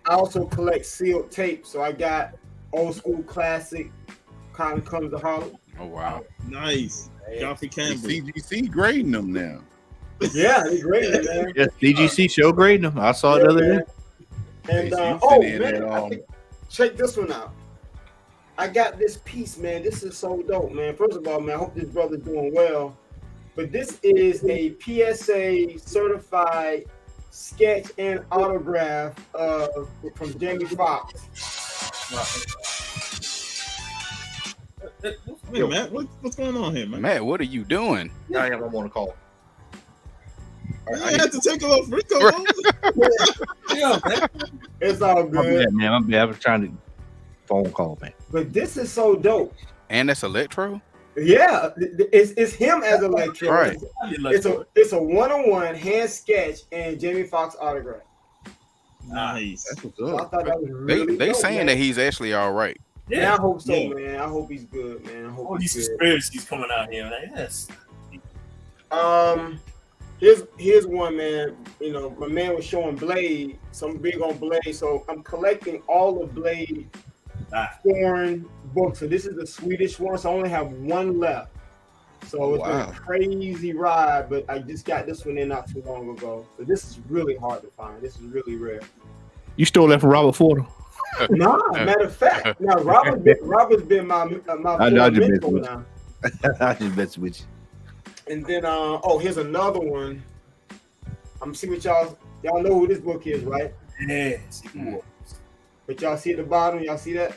also collect sealed tape. So I got old school classic Cotton Comes to Harlem. Oh wow. Nice. Godfrey Campbell. CGC grading them now. Yeah, they grading them, man. Yeah, CGC show grading them. I saw it the other day. And check this one out. I got this piece, man. This is so dope, man. First of all, man, I hope this brother's doing well. But this is a PSA certified sketch and autograph from Jamie Foxx. Hey, Matt, what's going on here, man? Matt, what are you doing? I am on a call. I had to take a little Rico. Yeah, man. It's all good. Man, I'm bad. I was trying to phone call, man. But this is so dope. And that's Electro? Yeah, it's him as Electro. Right. It's a one-on-one hand sketch and Jamie Foxx autograph. Nice. So I thought that was really they dope, saying man. that he's actually all right. Yeah, I hope so, man. I hope he's good, man. I hope All these he's good. conspiracies coming out here, man. Yes. Here's one, man. You know, my man was showing Blade, so I'm big on Blade. So I'm collecting all of Blade foreign books. So this is the Swedish one, so I only have one left. So it's been a crazy ride, but I just got this one in not too long ago. So this is really hard to find. This is really rare. You stole that from Robert Ford. Nah, matter of fact, now Robert's been my mentor now. I just mess with you. And then here's another one. I'm gonna see what y'all know who this book is, right? Yes. But y'all see at the bottom, y'all see that?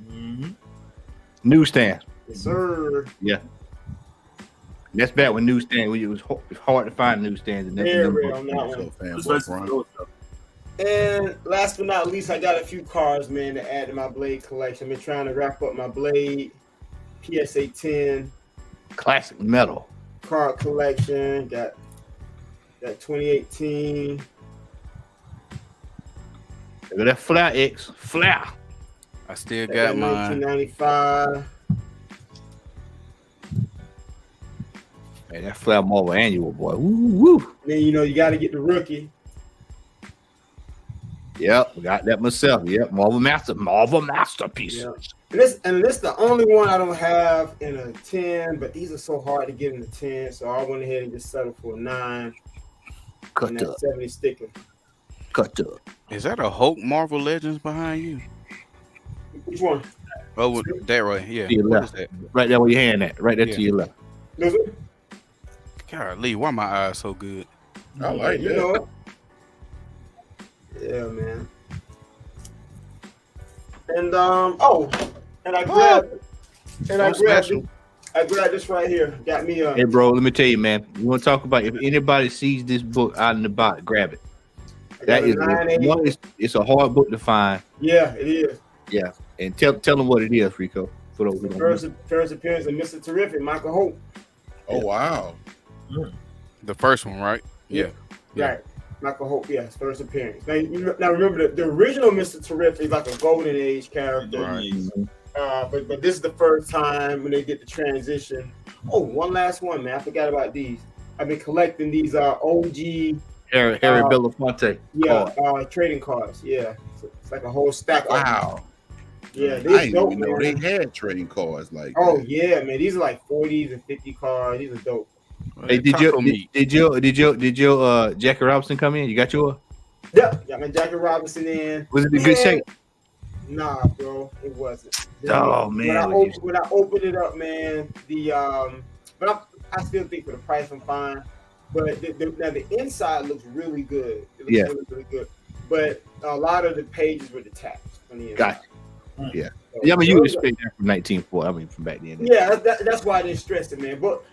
Mm-hmm. Newsstand. Yes, sir. Yeah. That's back when newsstand. It was hard to find newsstands. And Very rare on that one. And last but not least, I got a few cards, man, to add to my Blade collection. I've been trying to wrap up my Blade PSA 10 classic metal card collection. Got 2018. Look at that Flair X. Flair. I still got mine. 1995. Man, that Flair Marvel Annual, boy. Woo, woo. Then you got to get the rookie. Yep, got that myself. Yep, Marvel masterpiece. Yeah. And this the only one I don't have in a 10, but these are so hard to get in a 10, so I went ahead and just settled for a 9. Cut and that up. 70 sticker. Cut up. Is that a Hulk Marvel Legends behind you? Which one? Oh, that right. Yeah. To your What left. is that? Right there where your hand at. Right there Yeah. to your left. This one? Golly, why my eyes so good? I like You that. know it. Yeah, man. And I grabbed this right here. Got me Hey, bro, let me tell you, man. You want to talk about if anybody sees this book out in the box, grab it. That is it's a hard book to find. Yeah, it is. Yeah, and tell them what it is, Rico. For those who don't know. First appearance of Mr. Terrific, Michael Hope. Oh wow. The first one, right? Yeah. Right. Michael Hope, yes, first appearance. Now remember the original Mr. Terrific is like a golden age character. Right. But this is the first time when they get the transition. Oh, one last one, man. I forgot about these. I've been collecting these OG Harry Belafonte. Trading cards. Yeah. It's like a whole stack. Wow. Yeah, I these didn't dope, even know man. they had trading cards like Oh that. yeah, man. These are like 40s and 50 cards. These are dope. Hey, did your Jackie Robinson come in? You got your? Yeah, got my Jackie Robinson in. Was it in good shape? Nah, bro, it wasn't. Oh man, when I opened it up, man, but I still think for the price I'm fine. But now the inside looks really good. It looks really, really good. But a lot of the pages were detached on the inside. Gotcha. Yeah. Yeah, I mean, you would expect that from 1940. I mean, from back then. Yeah, that's why I didn't stress it, man. But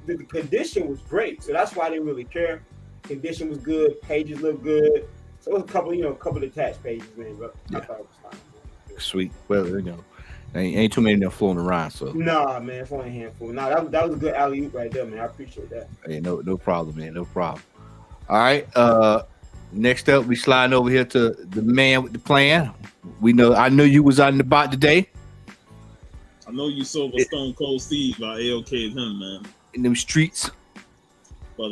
the condition was great, so that's why I didn't really care. Condition was good, pages looked good. So it was a couple detached pages, man. But I thought it was fine. Sweet. Well, ain't too many of them floating around. So. Nah, man, it's only a handful. Nah, that was a good alley oop right there, man. I appreciate that. Hey, no problem, man. No problem. All right. Next up, we sliding over here to the man with the plan. I know you was out in the bot today. I know you saw the Stone Cold Steve. I AOK'd him, man. In them streets. But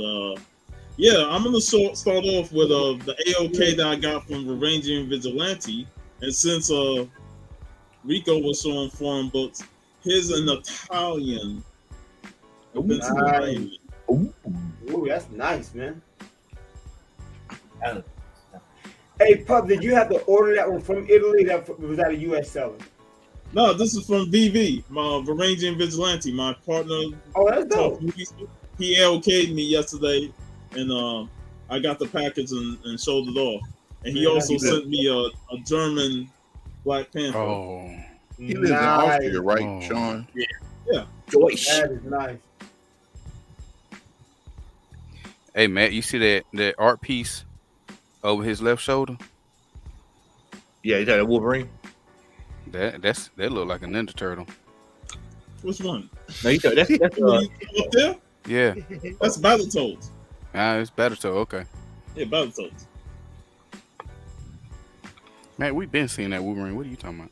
yeah, I'm gonna start off with the AOK that I got from Varangian Vigilante, and since Rico was showing foreign books, here's an Italian. Nice. Ooh, that's nice, man. Hey, Pub, did you have to order that one from Italy? That was that a U.S. seller? No, this is from VV, my Varangian Vigilante, my partner. Oh, that's dope. He LK'd me yesterday, and I got the package and showed it off. And he also sent me a German Black Panther. Oh, he lives in Austria, right, Sean? Yeah. Deutsch. That is nice. Hey, Matt, you see that art piece over his left shoulder? Yeah, you got that Wolverine. That look like a Ninja Turtle. Which one? No, that's up there? Yeah. That's Battletoads. It's Battletoads. Okay. Yeah, Battletoads. Man, we've been seeing that Wolverine. What are you talking about?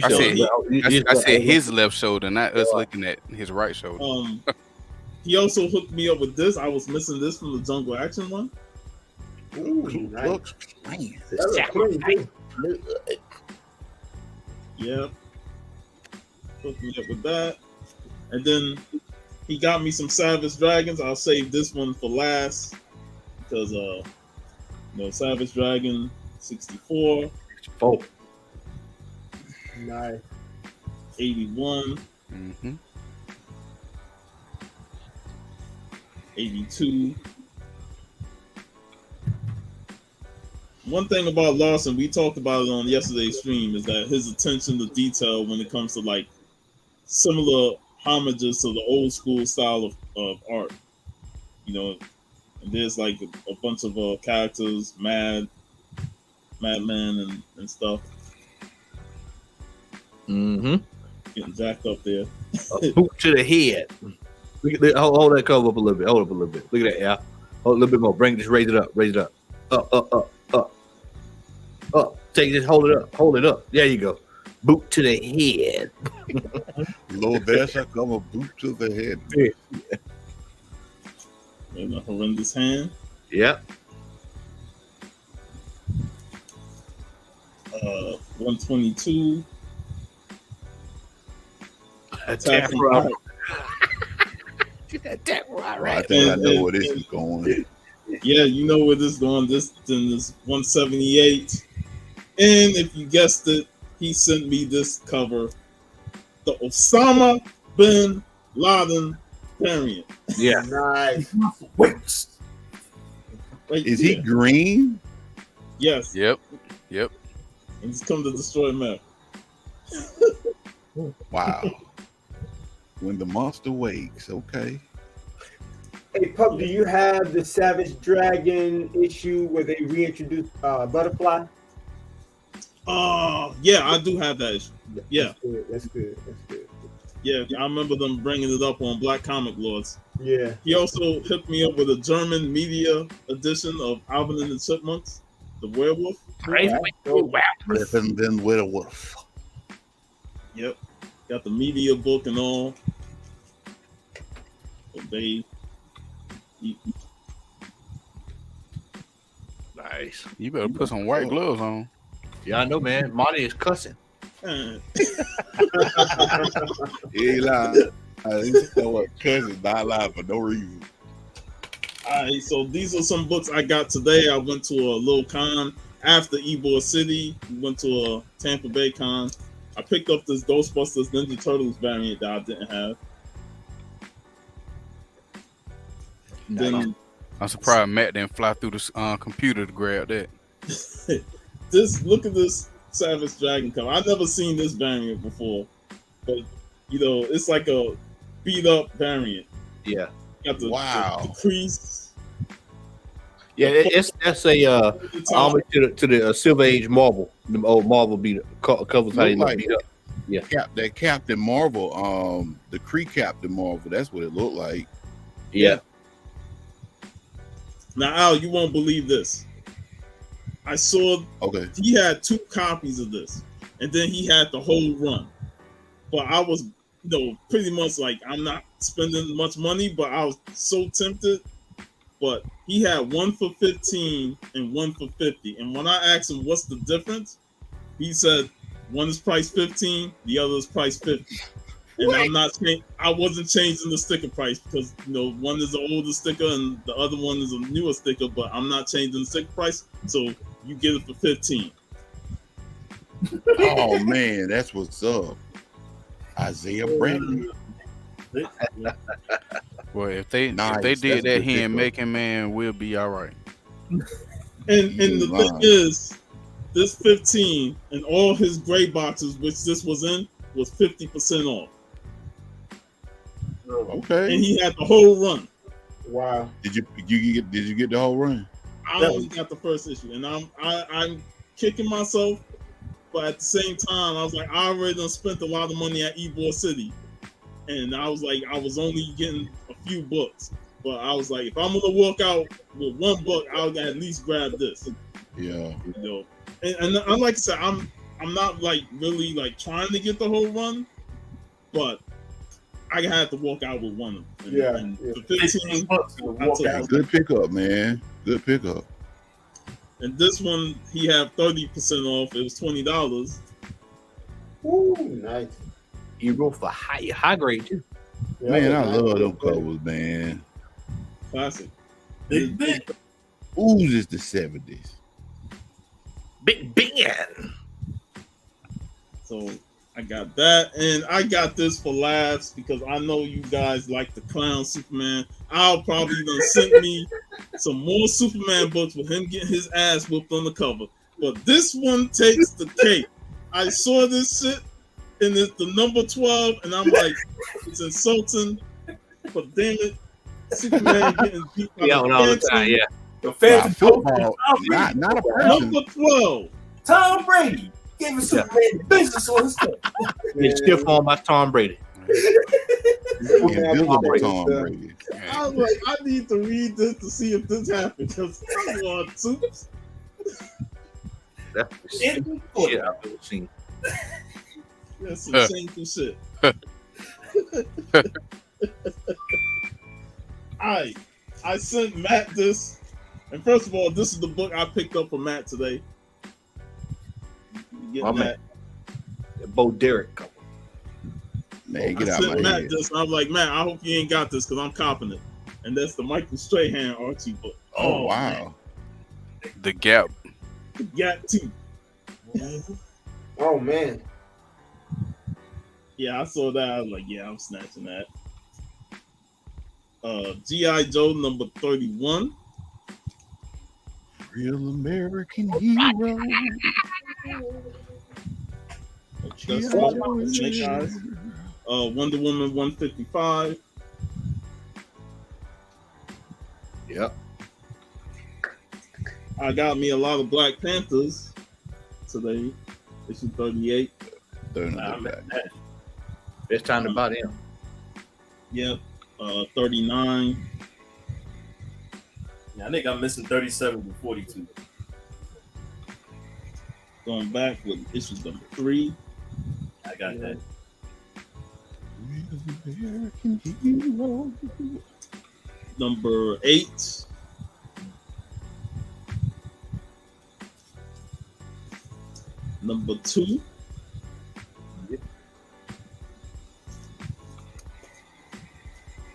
I I said his left shoulder, not us looking at his right shoulder. He also hooked me up with this. I was missing this from the Jungle Action one. Ooh, he looks clean. Yep. Hooked me up with that. And then he got me some Savage Dragons. I'll save this one for last because Savage Dragon 64. Nice. 81. Mm-hmm. 82. One thing about Larson, we talked about it on yesterday's stream, is that his attention to detail when it comes to like similar homages to the old school style of art. And there's like a bunch of characters, Madman and stuff. Mm-hmm. Getting jacked up there. A boot to the head. Hold that cover up a little bit. Hold up a little bit. Look at that, yeah. Hold a little bit more. Raise it up. Up. Up. Take this. Hold it up. Hold it up. There you go. Boot to the head. Lord, there shall come a boot to the head. And a horrendous hand. Yep. 122. Attack right. Attack right. I think I know where this is going. Yeah, you know where this is going. This 178. And if you guessed it, he sent me this cover. The Osama bin Laden variant. Yeah. Nice. Right Is he there. green? Yes. Yep. And he's come to destroy America. Wow. When the monster wakes, okay. Hey, Pup, do you have the Savage Dragon issue where they reintroduced Butterfly? Yeah, I do have that issue. Yeah. That's good. Yeah, I remember them bringing it up on Black Comic Lords. Yeah. He also hooked me up with a German media edition of Alvin and the Chipmunks, the werewolf. Different than werewolf. Yep. Got the media book and all. But Nice. You better put some white gloves on. Yeah, I know, man. Monty is cussing. He ain't lying. Cousin not lying for no reason. Alright, so these are some books I got today. I went to a little con after Ybor City. We went to a Tampa Bay con. I picked up this Ghostbusters Ninja Turtles variant that I didn't have. Then I'm surprised Matt didn't fly through the computer to grab that. look at this Savage Dragon cover. I've never seen this variant before, but it's like a beat up variant. Yeah. Got the, Wow. the crease. Yeah, that's a homage to the Silver Age Marvel. The old Marvel beat covers how they look beat up. Yeah. That Captain Marvel, the Kree Captain Marvel, that's what it looked like. Yeah. Now, Al, you won't believe this. I saw he had 2 copies of this, and then he had the whole run. But I was, pretty much like, I'm not spending much money, but I was so tempted. But he had 1 for $15 and 1 for $50. And when I asked him what's the difference, he said one is priced $15, the other is priced $50. And I wasn't changing the sticker price because one is an older sticker and the other one is a newer sticker, but I'm not changing the sticker price, so you get it for $15. Oh man, that's what's up. Isaiah Brandon. Well, if they did that hand making, man, we'll be all right. And the thing is, this 15 and all his gray boxes, which this was in, was 50% off. Okay. And he had the whole run. Wow. Did you get the whole run? I only got the first issue, and I'm kicking myself, but at the same time, I was like, I already done spent a lot of money at Ybor City, and I was like, I was only getting a few books, but I was like, if I'm gonna walk out with 1 book, I'll at least grab this. Yeah. And like I said, I'm not like really like trying to get the whole run, but I had to walk out with 1 of them. And for 15 bucks, Good pickup, man. Good pickup. And this one, he had 30% off. It was $20. Ooh, nice. You go for high grade too. Yeah, Man, I love them covers, man. Classic. Ooh, this is the 70s. Big Ben. So I got that, and I got this for laughs because I know you guys like the clown Superman. I'll probably done sent me some more Superman books with him getting his ass whooped on the cover. But this one takes the cake. I saw this shit, and it's the number 12, and I'm like, it's insulting, but damn it, Superman getting beat by the time, yeah. The Phantom Football, not a person. Number 12. Tom Brady gave us Superman business on his stuff. It's still on by Tom Brady. Invisible Tom Brady. I was like, I need to read this to see if this happened because I want soups. That's the shit I've ever seen. That's some shameful shit. I sent Matt this, and first of all, this is the book I picked up for Matt today. My man, Bo Derek couple. Man, get I out sent my Matt head. this, and I was like, Matt, I hope you ain't got this because I'm copping it. And that's the Michael Strahan Archie book. Oh, wow. Man. The Gap. The Gap 2. Oh man. Yeah, I saw that. I was like, yeah, I'm snatching that. G.I. Joe number 31. Real American hero. That's Snake Eyes. Wonder Woman 155. Yep. I got me a lot of Black Panthers today. Issue 38. It's time to buy them. Yep. 39. Yeah, I think I'm missing 37 to 42. Going back with issue number 3. I got that. American hero. Number 8. Number 2.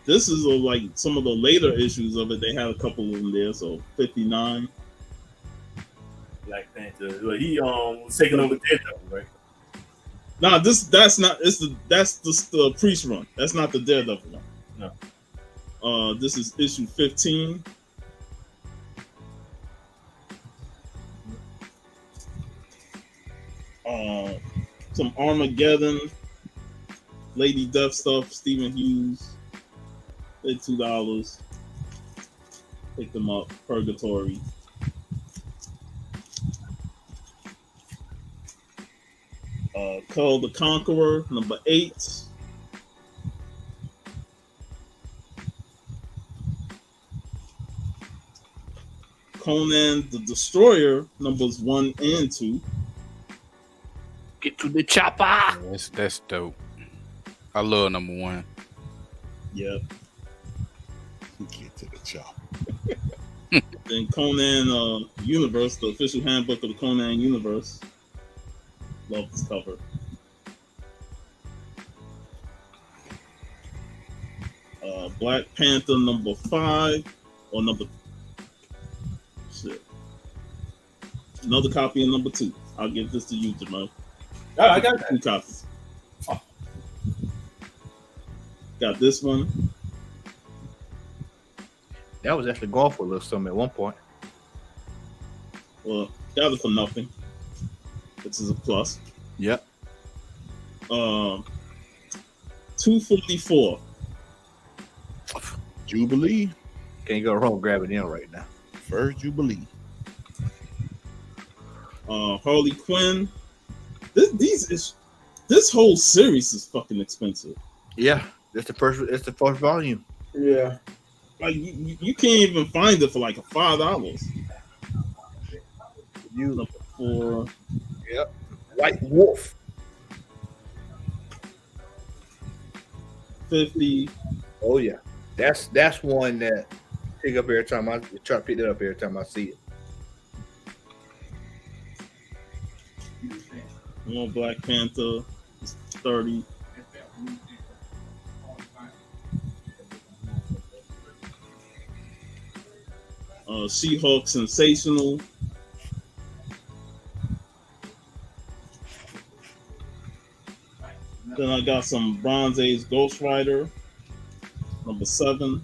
This is like some of the later issues of it. They had a couple of them there, so 59. Black Panther. Well, he was taking over Daredevil, right? Nah, that's not. That's the Priest run. That's not the Daredevil one. No. This is issue 15. Some Armageddon, Lady Death stuff. Stephen Hughes. They're $2. Pick them up. Purgatory. Cull the Conqueror, number 8. Conan the Destroyer, numbers 1 and 2. Get to the chopper. That's dope. I love number 1. Yep. Get to the chop. Then Conan Universe, the official handbook of the Conan Universe. Love this cover. Black Panther number 5 or number shit. Another copy of number 2. I'll give this to you, Jamal. Oh, I got that. 2 copies. Got this one. That was actually going for a little something at one point. Well, got it for nothing. This is a plus. Yep. 244. Jubilee. Can't go wrong grabbing them right now. First Jubilee. Harley Quinn. This whole series is fucking expensive. Yeah, it's the first volume. Yeah. Like you can't even find it for like $5. Number 4. Yep. White Wolf. 50. Oh yeah. That's one that pick up every time I try to pick it up every time I see it. More Black Panther. It's 30. She-Hulk Sensational. Then I got some Bronze Age Ghost Rider, number 7.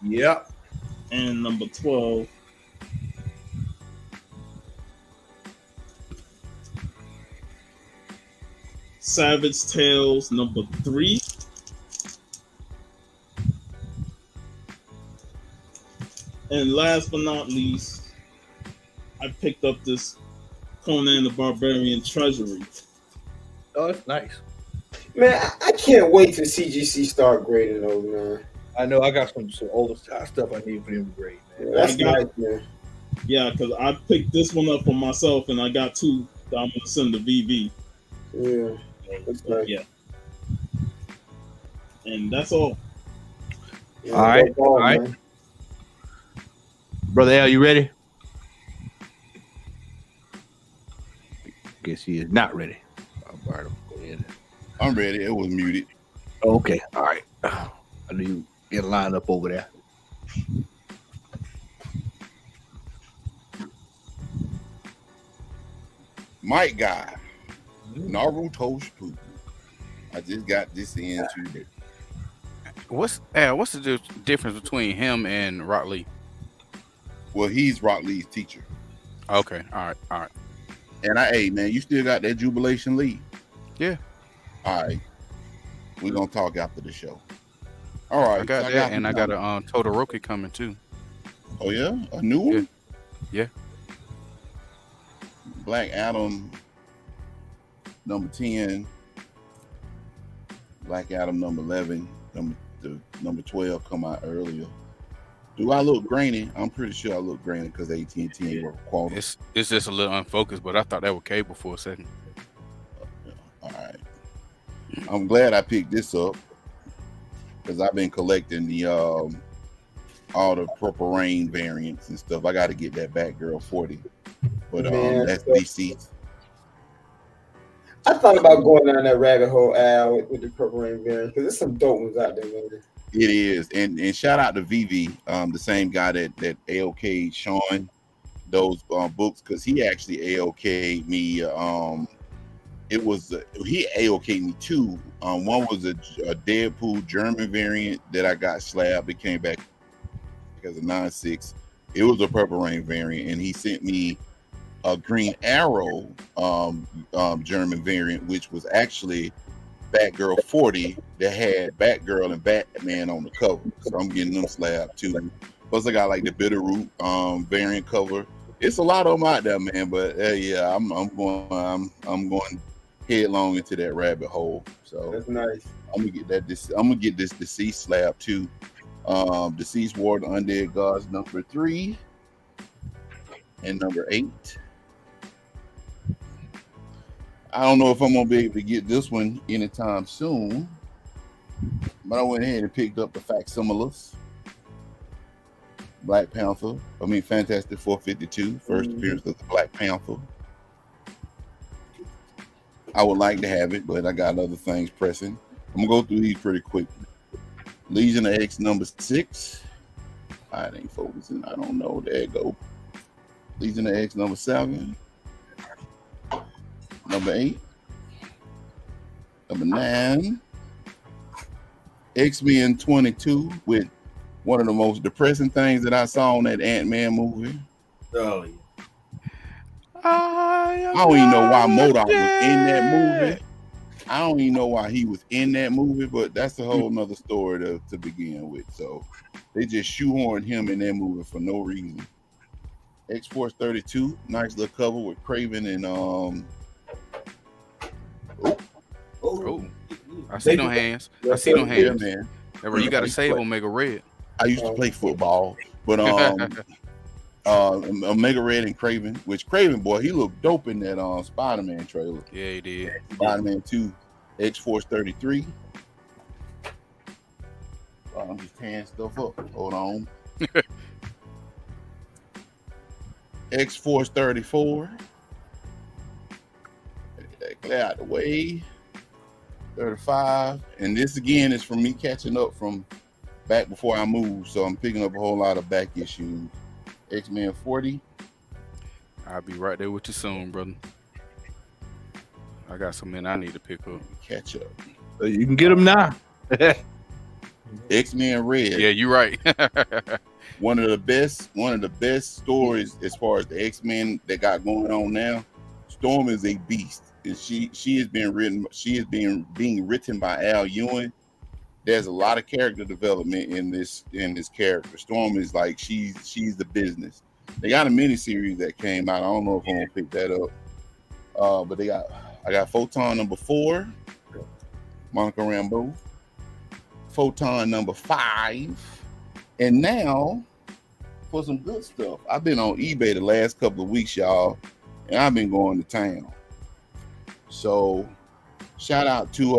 Yep. And number 12. Savage Tales, number 3. And last but not least, I picked up this Conan the Barbarian Treasury. Oh, it's nice. Man, I can't wait till CGC start grading those, man. I know I got some old stuff I need for them to grade, man. That's nice, man. Yeah, because I picked this one up for myself, and I got 2 that I'm gonna send to VV. Yeah, that's nice. Yeah, and that's all. Yeah, All right, go on, all right. man. Brother Al, you ready? Guess he is not ready. All right, go ahead. I'm ready. It was muted. Okay, all right. I knew you get lined up over there. Mike Guy, Naruto Shippuden. I just got this in today. What's the difference between him and Rock Lee? Well, he's Rock Lee's teacher. Okay, all right. And hey, man, you still got that Jubilation League? Yeah. All right. We're gonna talk after the show. All right. I got so that, and I got a Todoroki coming too. Oh yeah, a new one. Yeah. Black Adam number 10, Black Adam number 11, number 12 come out earlier. Do I look grainy? I'm pretty sure I look grainy because AT&T ain't work quality. It's just a little unfocused, but I thought that was cable for a second. All right. I'm glad I picked this up because I've been collecting the all the Purple Rain variants and stuff. I got to get that Batgirl 40, but that's DC. I thought about going down that rabbit hole, Al, with the Purple Rain variant, because there's some dope ones out there, man. It is, and shout out to VV, the same guy that AOK'd Sean those books, because he actually AOK'd me. It was he AOK'd me 2. One was a Deadpool German variant that I got slabbed. It came back as a 9.6. It was a Purple Rain variant, and he sent me a Green Arrow German variant, which was actually Batgirl 40 that had Batgirl and Batman on the cover. So I'm getting them slabbed too. Plus I got like the Bitterroot variant cover. It's a lot of them out there, man. But yeah, I'm going headlong into that rabbit hole. So that's nice. I'm gonna get that. I'm gonna get this Deceased slab too. Deceased War the Undead Gods number 3 and number 8. I don't know if I'm gonna be able to get this one anytime soon, but I went ahead and picked up the facsimiles. Black Panther. Fantastic 452, first appearance of the Black Panther. I would like to have it, but I got other things pressing. I'm gonna go through these pretty quick. Legion of X number 6. I ain't focusing. I don't know. There you go. Legion of X number 7. Number 8. Number 9. X-Men 22 with one of the most depressing things that I saw in that Ant-Man movie. Oh, yeah. I don't even know why MODOK was in that movie. I don't even know why he was in that movie, but that's a whole nother story to begin with. So they just shoehorned him in that movie for no reason. X-Force 32, nice little cover with Craven and I see no hands. I see no hands. Yeah, man. You got to save Omega Red. I used to play football, but Omega Red and Craven, which Craven, boy, he looked dope in that Spider-Man trailer. Yeah, he did. Spider-Man 2, X-Force 33. I'm just tearing stuff up. Hold on. X-Force 34. Clear out the way. 35. And this again is from me catching up from back before I moved. So I'm picking up a whole lot of back issues. X-Men 40. I'll be right there with you soon, brother. I got some men I need to pick up. Catch up. You can get them now. X-Men Red. Yeah, you're right. One of the best stories as far as the X-Men that got going on now. Storm is a beast. And she is being written by Al Ewing. There's a lot of character development in this character. Storm is like she's the business. They got a miniseries that came out. I don't know if I'm gonna pick that up. But I got Photon number 4, Monica Rambeau. Photon number 5, and now for some good stuff. I've been on eBay the last couple of weeks, y'all, and I've been going to town. So shout out to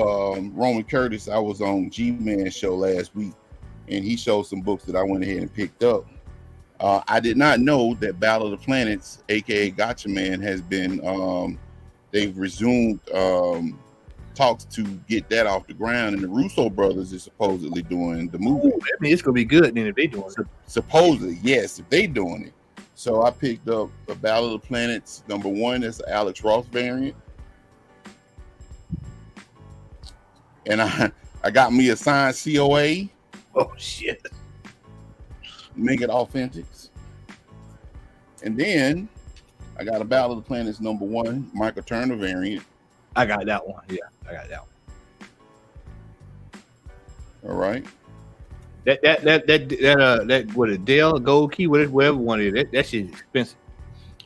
Roman Curtis. I was on G-Man show last week, and he showed some books that I went ahead and picked up. I did not know that Battle of the Planets, aka Gotcha Man, has been they've resumed talks to get that off the ground, and the Russo brothers is supposedly doing the movie. Ooh, I mean, it's gonna be good then if they doing it. Supposedly, yes, if they doing it. So I picked up the Battle of the Planets #1. That's the Alex Ross variant, and I got me a signed COA. Oh shit! Make it authentics, and then I got a Battle of the Planets #1 Michael Turner variant. I got that one. Yeah, I got that one. All right. That what a Dell Gold Key, whatever one it is. That shit is expensive.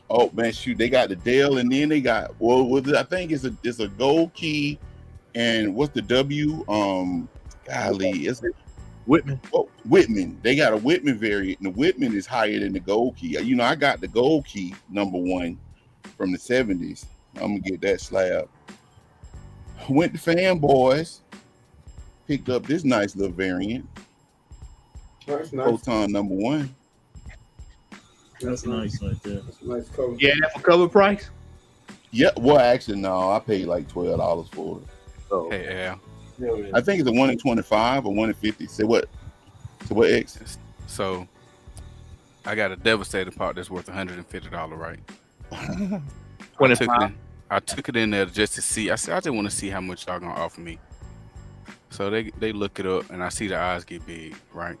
Oh man, shoot! They got the Dell, and then they got I think it's a Gold Key, and what's the W? Golly, it's Whitman. Oh, Whitman. They got a Whitman variant, and the Whitman is higher than the Gold Key. You know, I got the Gold Key #1 from the 70s. I'm gonna get that slab. Went to Fanboys, picked up this nice little variant. That's nice. Photon #1. That's nice right there. That's a nice cover. Yeah, that for cover price. Yeah, well, actually, no, I paid like $12 for it. Oh, Hey, Al. Yeah, I think it's a 1 in 25 or 1 in 50. Say what? So what X? So I got a Devastator part that's worth $150, right? I took it in there just to see. I said, I just want to see how much y'all gonna offer me. So they look it up, and I see the eyes get big, right?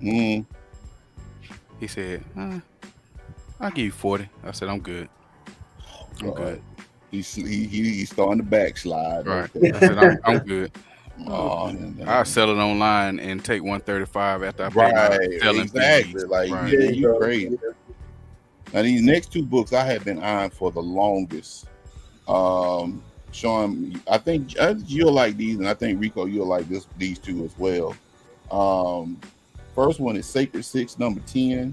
Mm. He said, I'll give you 40. I said, I'm good. I'm good. He's starting to backslide. Right. Okay. I said, I'm good. Oh, I'll sell it online and take 135 after I pay right, my selling exactly. fees. Like, Right. yeah, you crazy. Now, these next two books I have been eyeing for the longest. Sean, I think you'll like these, and I think Rico, you'll like these two as well. First one is Sacred Six #10.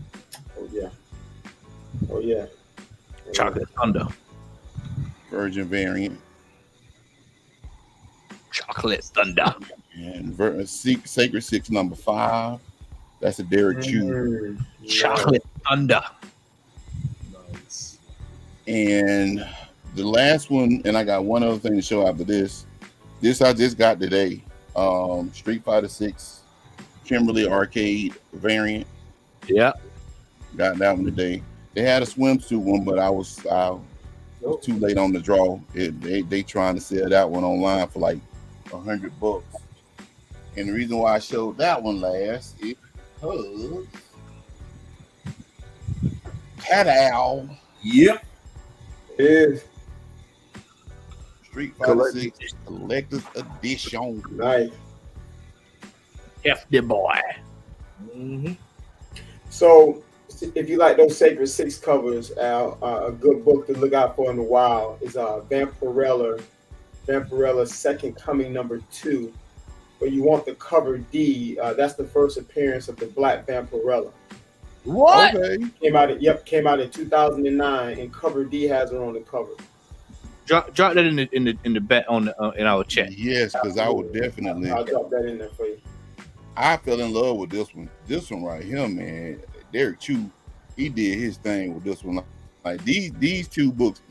Oh yeah. Oh yeah. Chocolate Thunder. Virgin variant. Chocolate Thunder. And Sacred Six #5. That's a Derek Chew. Chocolate Thunder. Nice. And the last one, and I got one other thing to show after this. This I just got today. Street Fighter 6 Kimberly Arcade variant. Yeah. Got that one today. They had a swimsuit one, but I was too late on the draw. They trying to sell that one online for like $100. And the reason why I showed that one last is because Cat Owl. Yep. It is. Street Fighter 6 Collector's Edition. Nice. Hefty boy. Mm-hmm. So, if you like those Sacred Six covers, Al, a good book to look out for in a while is Vampirella Second Coming #2. But you want the cover D. That's the first appearance of the Black Vampirella. What? Okay. Came out in 2009, and cover D has her on the cover. Drop that in the back on the in our chat. Yes, because I would definitely. I'll drop that in there for you. I fell in love with this one. This one right here, man. Derek Chew, he did his thing with this one. Like these two books,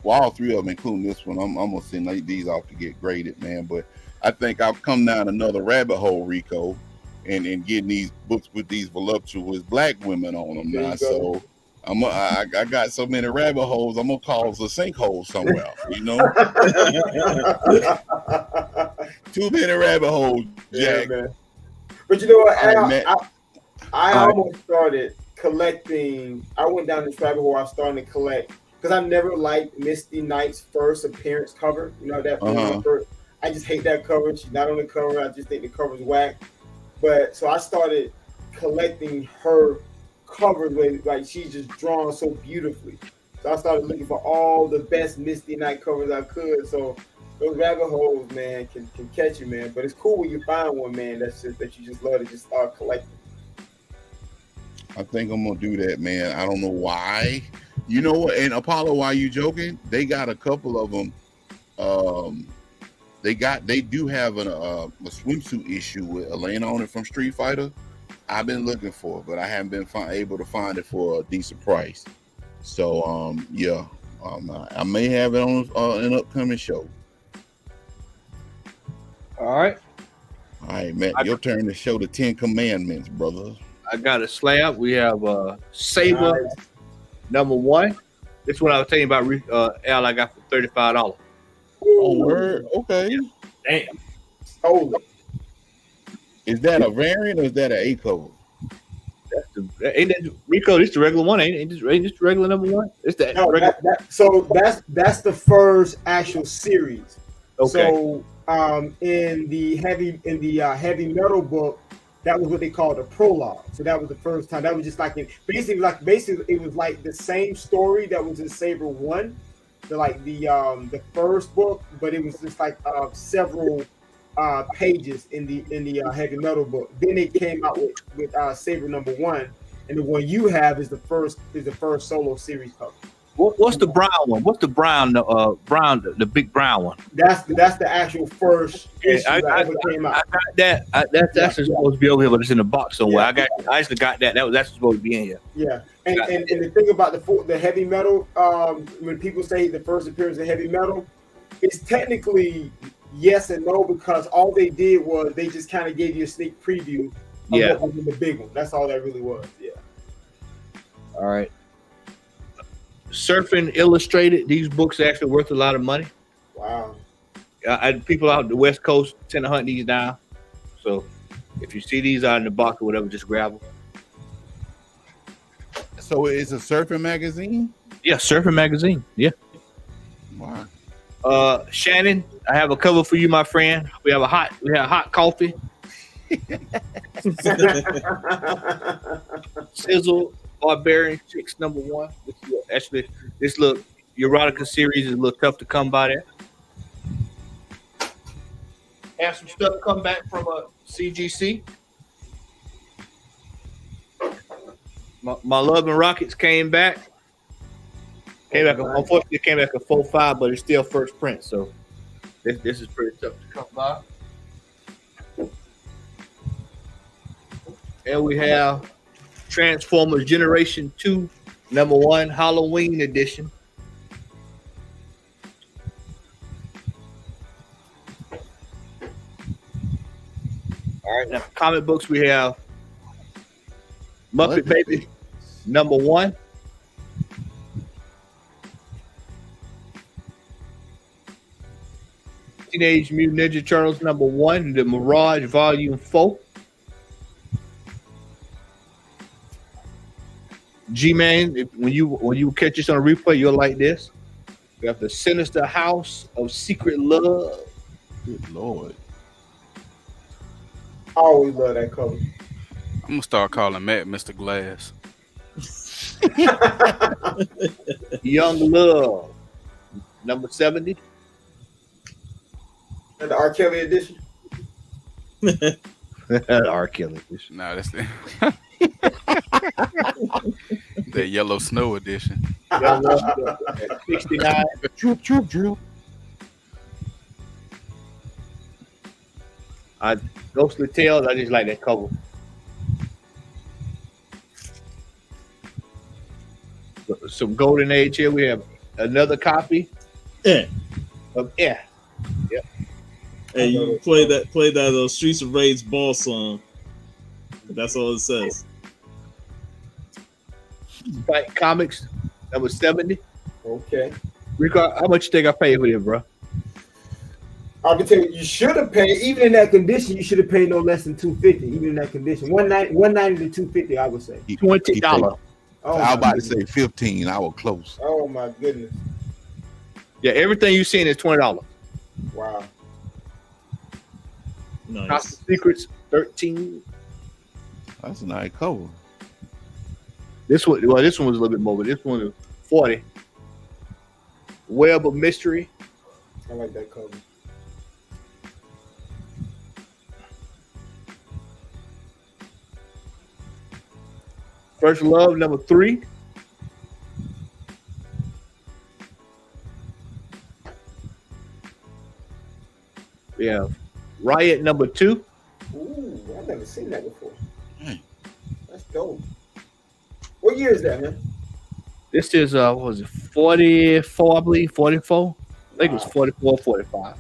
all three of them, including this one, I'm gonna send these off to get graded, man. But I think I've come down another rabbit hole, Rico, and getting these books with these voluptuous black women on them now. So I got so many rabbit holes, I'm gonna cause a sinkhole somewhere, you know. Too many rabbit holes, Jack. Yeah, man. But you know what? I almost started collecting. I went down this rabbit hole. I started to collect because I never liked Misty Knight's first appearance cover. You know that. First, I just hate that cover. She's not on the cover. I just think the cover's whack. But so I started collecting her covers with like she's just drawn so beautifully. So I started looking for all the best Misty Knight covers I could. So those rabbit holes, man, can catch you, man. But it's cool when you find one, man. That you just love to just start collecting. I think I'm gonna do that, man. I don't know why. You know what? And Apollo, why you joking? They got a couple of them. They do have a swimsuit issue with Elena on it from Street Fighter. I've been looking for it, but I haven't been able to find it for a decent price. So yeah, I may have it on an upcoming show. All right. All right, Matt, your turn to show the 10 Commandments, brother. I got a slab. We have Saber number 1. This one I was telling you about. Al, I got for $35. Oh, word. Okay. Damn. Holy. Is that a variant or is that an A code? Ain't that Rico? This the regular one, ain't this the regular number 1? It's the regular. So that's the first actual series. Okay. So in the heavy metal book, that was what they called a prologue. So that was the first time. That was just like basically it was like the same story that was in Saber 1, the first book, but it was just like several pages in the heavy metal book. Then they came out with Saber number 1, and the one you have is the first solo series cover. What's the brown one? What's the brown? The big brown one. That's the actual first issue that ever came out. I got that. That's actually supposed to be over here, but it's in the box somewhere. I actually got that. That's supposed to be in here. Yeah, and the thing about the heavy metal, when people say the first appearance of heavy metal, it's technically yes and no, because all they did was they just kind of gave you a sneak preview of what was in the big one. That's all that really was. Yeah. All right. Surfing Illustrated. These books are actually worth a lot of money. Wow. People out the West Coast tend to hunt these down. So if you see these out in the box or whatever, just grab them. So it's a surfing magazine? Yeah, surfing magazine. Yeah. Wow. Shannon, I have a cover for you, my friend. We have hot coffee. Sizzle Barbarian Chicks number 1. This little erotica series is a little tough to come by there. Have some stuff come back from CGC. My Love and Rockets came back. Unfortunately, it came back a 4.5, but it's still first print. So this is pretty tough to come by. And we have Transformers Generation 2, number 1, Halloween edition. All right, now comic books, we have Muppet Baby, number 1. Teenage Mutant Ninja Turtles, number 1, The Mirage, Volume 4. G-Man, when you catch this on a replay, you'll like this. We have the Sinister House of Secret Love. Good Lord. I always love that cover. I'm gonna start calling Matt Mr. Glass. Young Love, number 70. And the R. Kelly edition. R. Kelly edition. Nah, that's the that Yellow Snow edition. 69. Droop, droop, droop. Ghostly Tales, I just like that cover. Some Golden Age here. We have another copy. Yeah. Yeah. Yep. Hey, you play that Streets of Rage ball song. That's all it says. Fight Comics, number 70. Okay. Rico, how much you think I paid for this, bro? I can tell you, you should have paid, even in that condition, you should have paid no less than $250, even in that condition. $190 to $250, I would say. $20. I was about to say 15. I was close. Oh my goodness. Yeah, everything you've seen is $20. Wow. Nice. House of Secrets, 13. That's a nice cover. This one was a little bit more, but this one is 40. Web of Mystery. I like that cover. First Love number 3. We have Riot number 2. Ooh, I've never seen that before. That's dope. What year is that, man? This is what was it, 44, I believe, 44? I think it was 44, 45.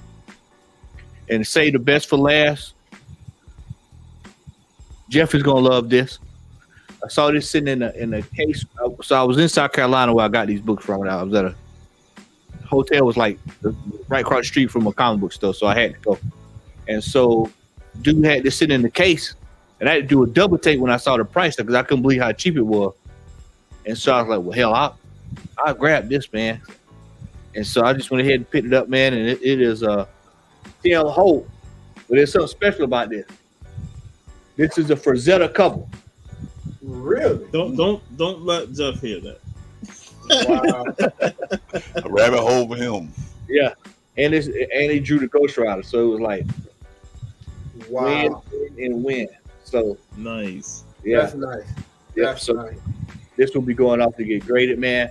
And say the best for last. Jeff is gonna love this. I saw this sitting in a case. So I was in South Carolina where I got these books from. I was at a hotel, was like right across the street from a comic book store, so I had to go. And so, dude had this sitting in the case, and I had to do a double take when I saw the price because I couldn't believe how cheap it was. And so I was like, "Well, hell, I'll grab this, man." And so I just went ahead and picked it up, man. And it is T.L. Holt, but there's something special about this. This is a Frazetta cover. Really? Don't let Jeff hear that. Wow. A rabbit hole for him. Yeah, and he drew the Ghost Rider, so it was like win and win. So nice. Yeah, that's nice. Yeah, that's so nice. This will be going off to get graded, man.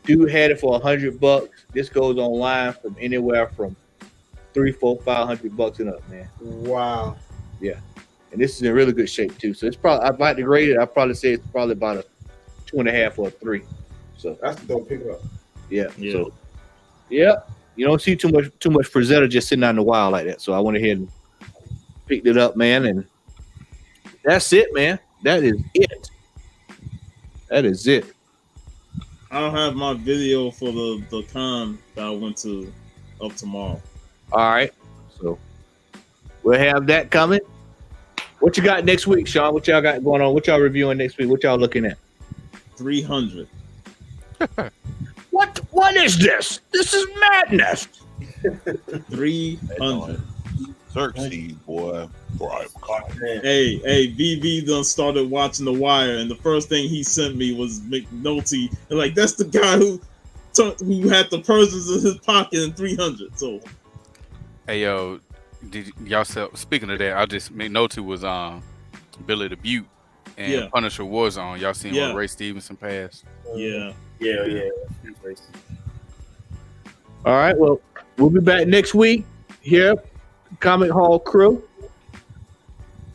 Dude had it for $100. This goes online from anywhere from $300, $400, $500 and up, man. Wow. Yeah, and this is in really good shape too. So it's probably, I'd like to grade it. I'd probably say it's probably about a 2.5 or a 3. So that's the dope pickup. Yeah. So yeah, you don't see too much Frazetta just sitting out in the wild like that. So I went ahead and picked it up, man, and that's it, man. That is it. That is it. I'll have my video for the con that I went to up tomorrow. All right. So we'll have that coming. What you got next week, Sean? What y'all got going on? What y'all reviewing next week? What y'all looking at? 300. What is this? This is madness. 300. Xerxes, boy. Hey, VV done started watching The Wire, and the first thing he sent me was McNulty, and like that's the guy who had the purses in his pocket in 300. So, hey yo, did y'all speaking of that? I just McNulty was Billy the Butte and Punisher Warzone. Y'all seen what Ray Stevenson passed? Yeah. All right. Well, we'll be back next week here, Comic Hall crew.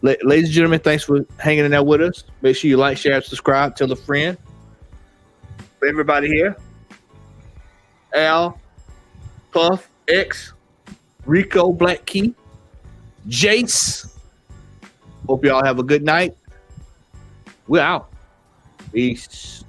Ladies and gentlemen, thanks for hanging in there with us. Make sure you like, share, subscribe, tell a friend. For everybody here, Al, Puff, X, Rico, Black Key, Jace. Hope y'all have a good night. We're out. Peace.